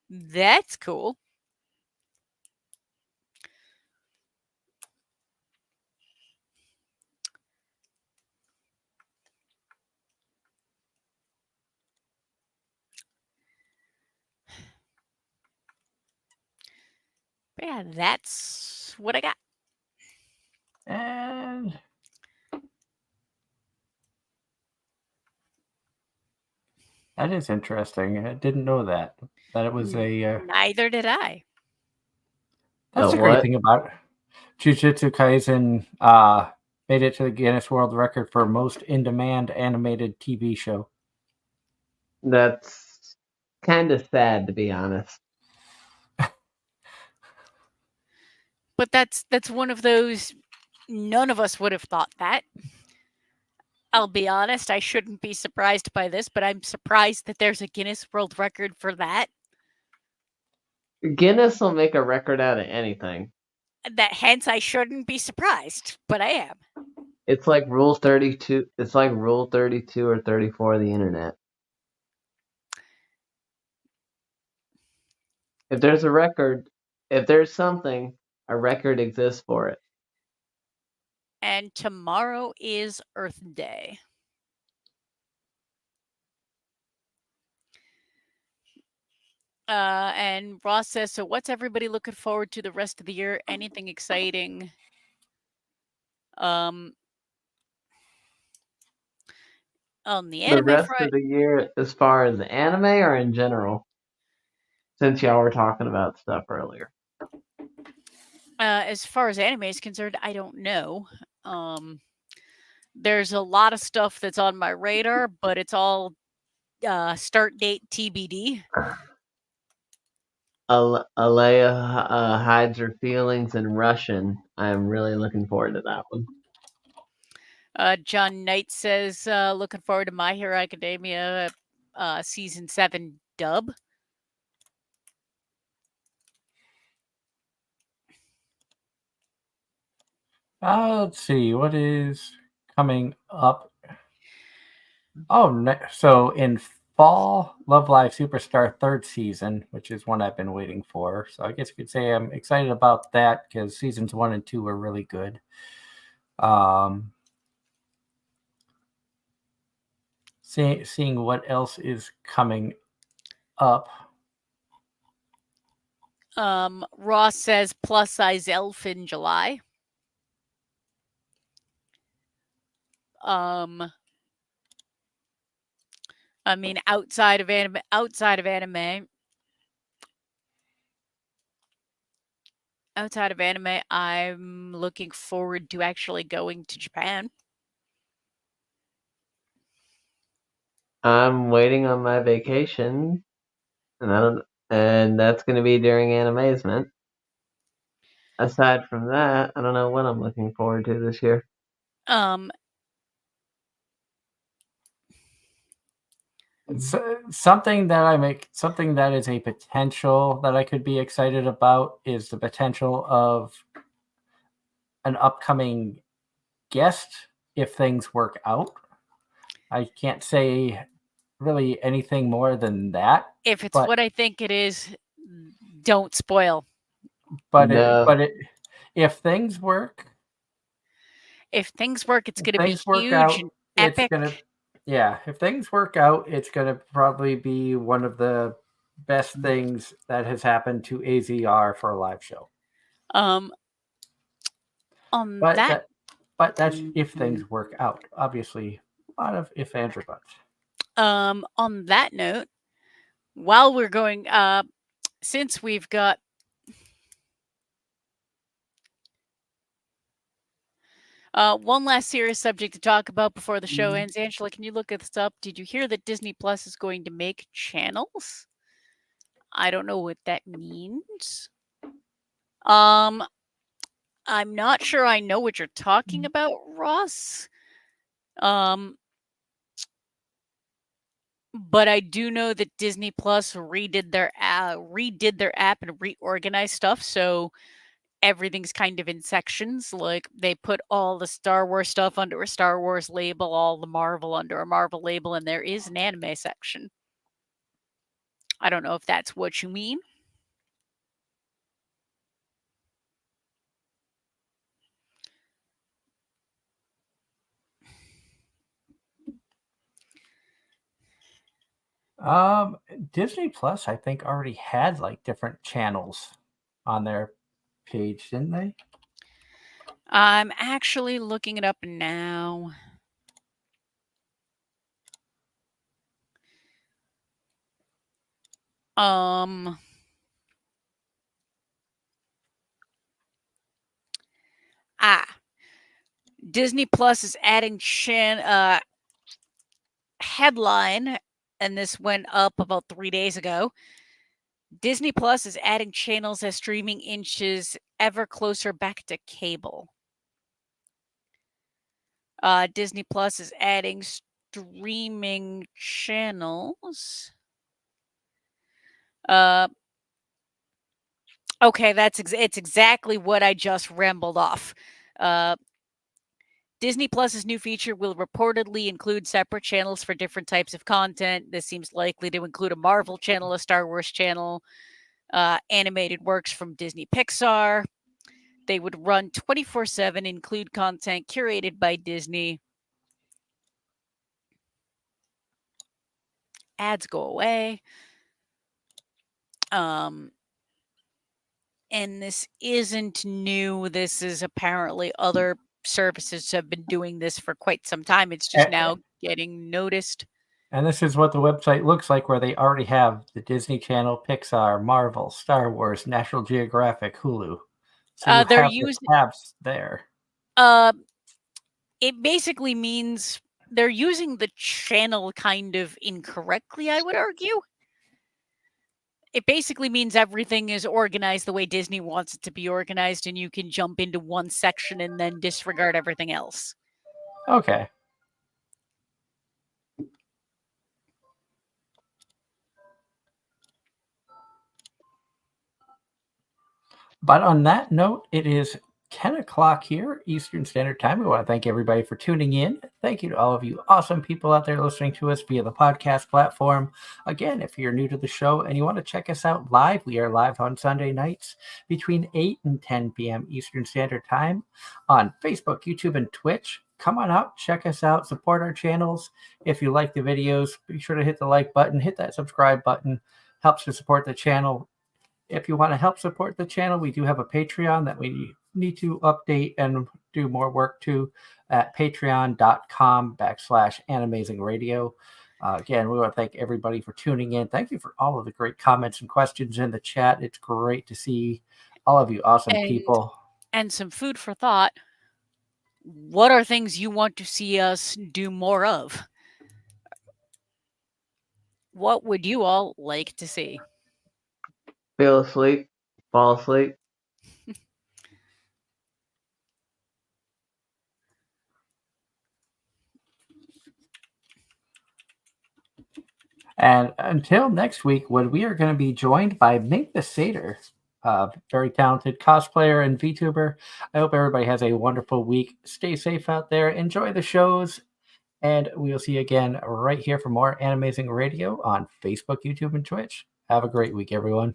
That's cool. But yeah, that's what I got. And that is interesting. I didn't know that. That it was a. Neither did I. That's the great What? thing about it. Jujutsu Kaisen made it to the Guinness World Record for most in-demand animated TV show. That's kind of sad, to be honest. But that's one of those none of us would have thought that. I'll be honest, I shouldn't be surprised by this, but I'm surprised that there's a Guinness World Record for that. Guinness will make a record out of anything. That hence I shouldn't be surprised, but I am. It's like Rule 32. It's like Rule 32 or 34 of the internet. If there's a record, if there's something, a record exists for it. And tomorrow is Earth Day. And Ross says, so what's everybody looking forward to the rest of the year? Anything exciting? On the The anime rest front, of the year, as far as anime or in general, since y'all were talking about stuff earlier. as far as anime is concerned, I don't know. There's a lot of stuff that's on my radar, but it's all start date TBD. Alea hides her feelings in Russian. I'm really looking forward to that one. John Knight says, looking forward to My Hero Academia season 7 dub. Let's see what is coming up. Oh, so in fall, Love Live Superstar third season, which is one I've been waiting for. So I guess you could say I'm excited about that because seasons 1 and 2 were really good. Seeing what else is coming up. Ross says plus size elf in July. I mean, outside of anime, I'm looking forward to actually going to Japan. I'm waiting on my vacation, and that's going to be during Animazement. Aside from that, I don't know what I'm looking forward to this year. Um, Something that is a potential that I could be excited about is the potential of an upcoming guest if things work out. I can't say really anything more than that. if it's But what I think it is, don't spoil. No. If things work, If things work, it's if going to be things work huge out, and it's epic. gonna if things work out, it's gonna probably be one of the best things that has happened to AZR for a live show. Um, on But that, that's if things work out. Obviously, a lot of if ands or buts. on that note, while we're going, since we've got one last serious subject to talk about before the show ends. Angela, can you look this up? Did you hear that Disney Plus is going to make channels? I don't know what that means. I'm not sure I know what you're talking about, Ross. But I do know that Disney Plus redid their app and reorganized stuff, so everything's kind of in sections. Like they put all the Star Wars stuff under a Star Wars label, all the Marvel under a Marvel label, and there is an anime section. I don't know if that's what you mean. Disney Plus, I think, already had like different channels on their page, didn't they? I'm actually looking it up now. Disney Plus is adding headline, and this went up about 3 days ago. Disney Plus is adding channels as streaming inches ever closer back to cable. Disney Plus is adding streaming channels. Okay, it's exactly what I just rambled off. Disney Plus's new feature will reportedly include separate channels for different types of content. This seems likely to include a Marvel channel, a Star Wars channel, animated works from Disney Pixar. They would run 24/7, include content curated by Disney. Ads go away. And this isn't new. This is apparently other services have been doing this for quite some time. It's just now getting noticed. And this is what the website looks like, where they already have the Disney Channel, Pixar, Marvel, Star Wars, National Geographic, Hulu. So you They're have using the tabs there. It basically means they're using the channel kind of incorrectly, I would argue. It basically means everything is organized the way Disney wants it to be organized, and you can jump into one section and then disregard everything else. Okay. But on that note, it is 10 o'clock here, Eastern Standard Time. We want to thank everybody for tuning in. Thank you to all of you awesome people out there listening to us via the podcast platform. Again, if you're new to the show and you want to check us out live, we are live on Sunday nights between 8 and 10 p.m. Eastern Standard Time on Facebook, YouTube, and Twitch. Come on out, check us out, support our channels. If you like the videos, be sure to hit the like button, hit that subscribe button. Helps to support the channel. If you want to help support the channel, we do have a Patreon that we need to update and do more work too at patreon.com/Anime Zing Radio. Again, we want to thank everybody for tuning in. Thank you for all of the great comments and questions in the chat. It's great to see all of you awesome people. And some food for thought. What are things you want to see us do more of? What would you all like to see? Feel asleep, fall asleep. And until next week, when we are going to be joined by Mink the Satyr, very talented cosplayer and VTuber. I hope everybody has a wonderful week. Stay safe out there. Enjoy the shows. And we'll see you again right here for more Anime Zing Radio on Facebook, YouTube, and Twitch. Have a great week, everyone.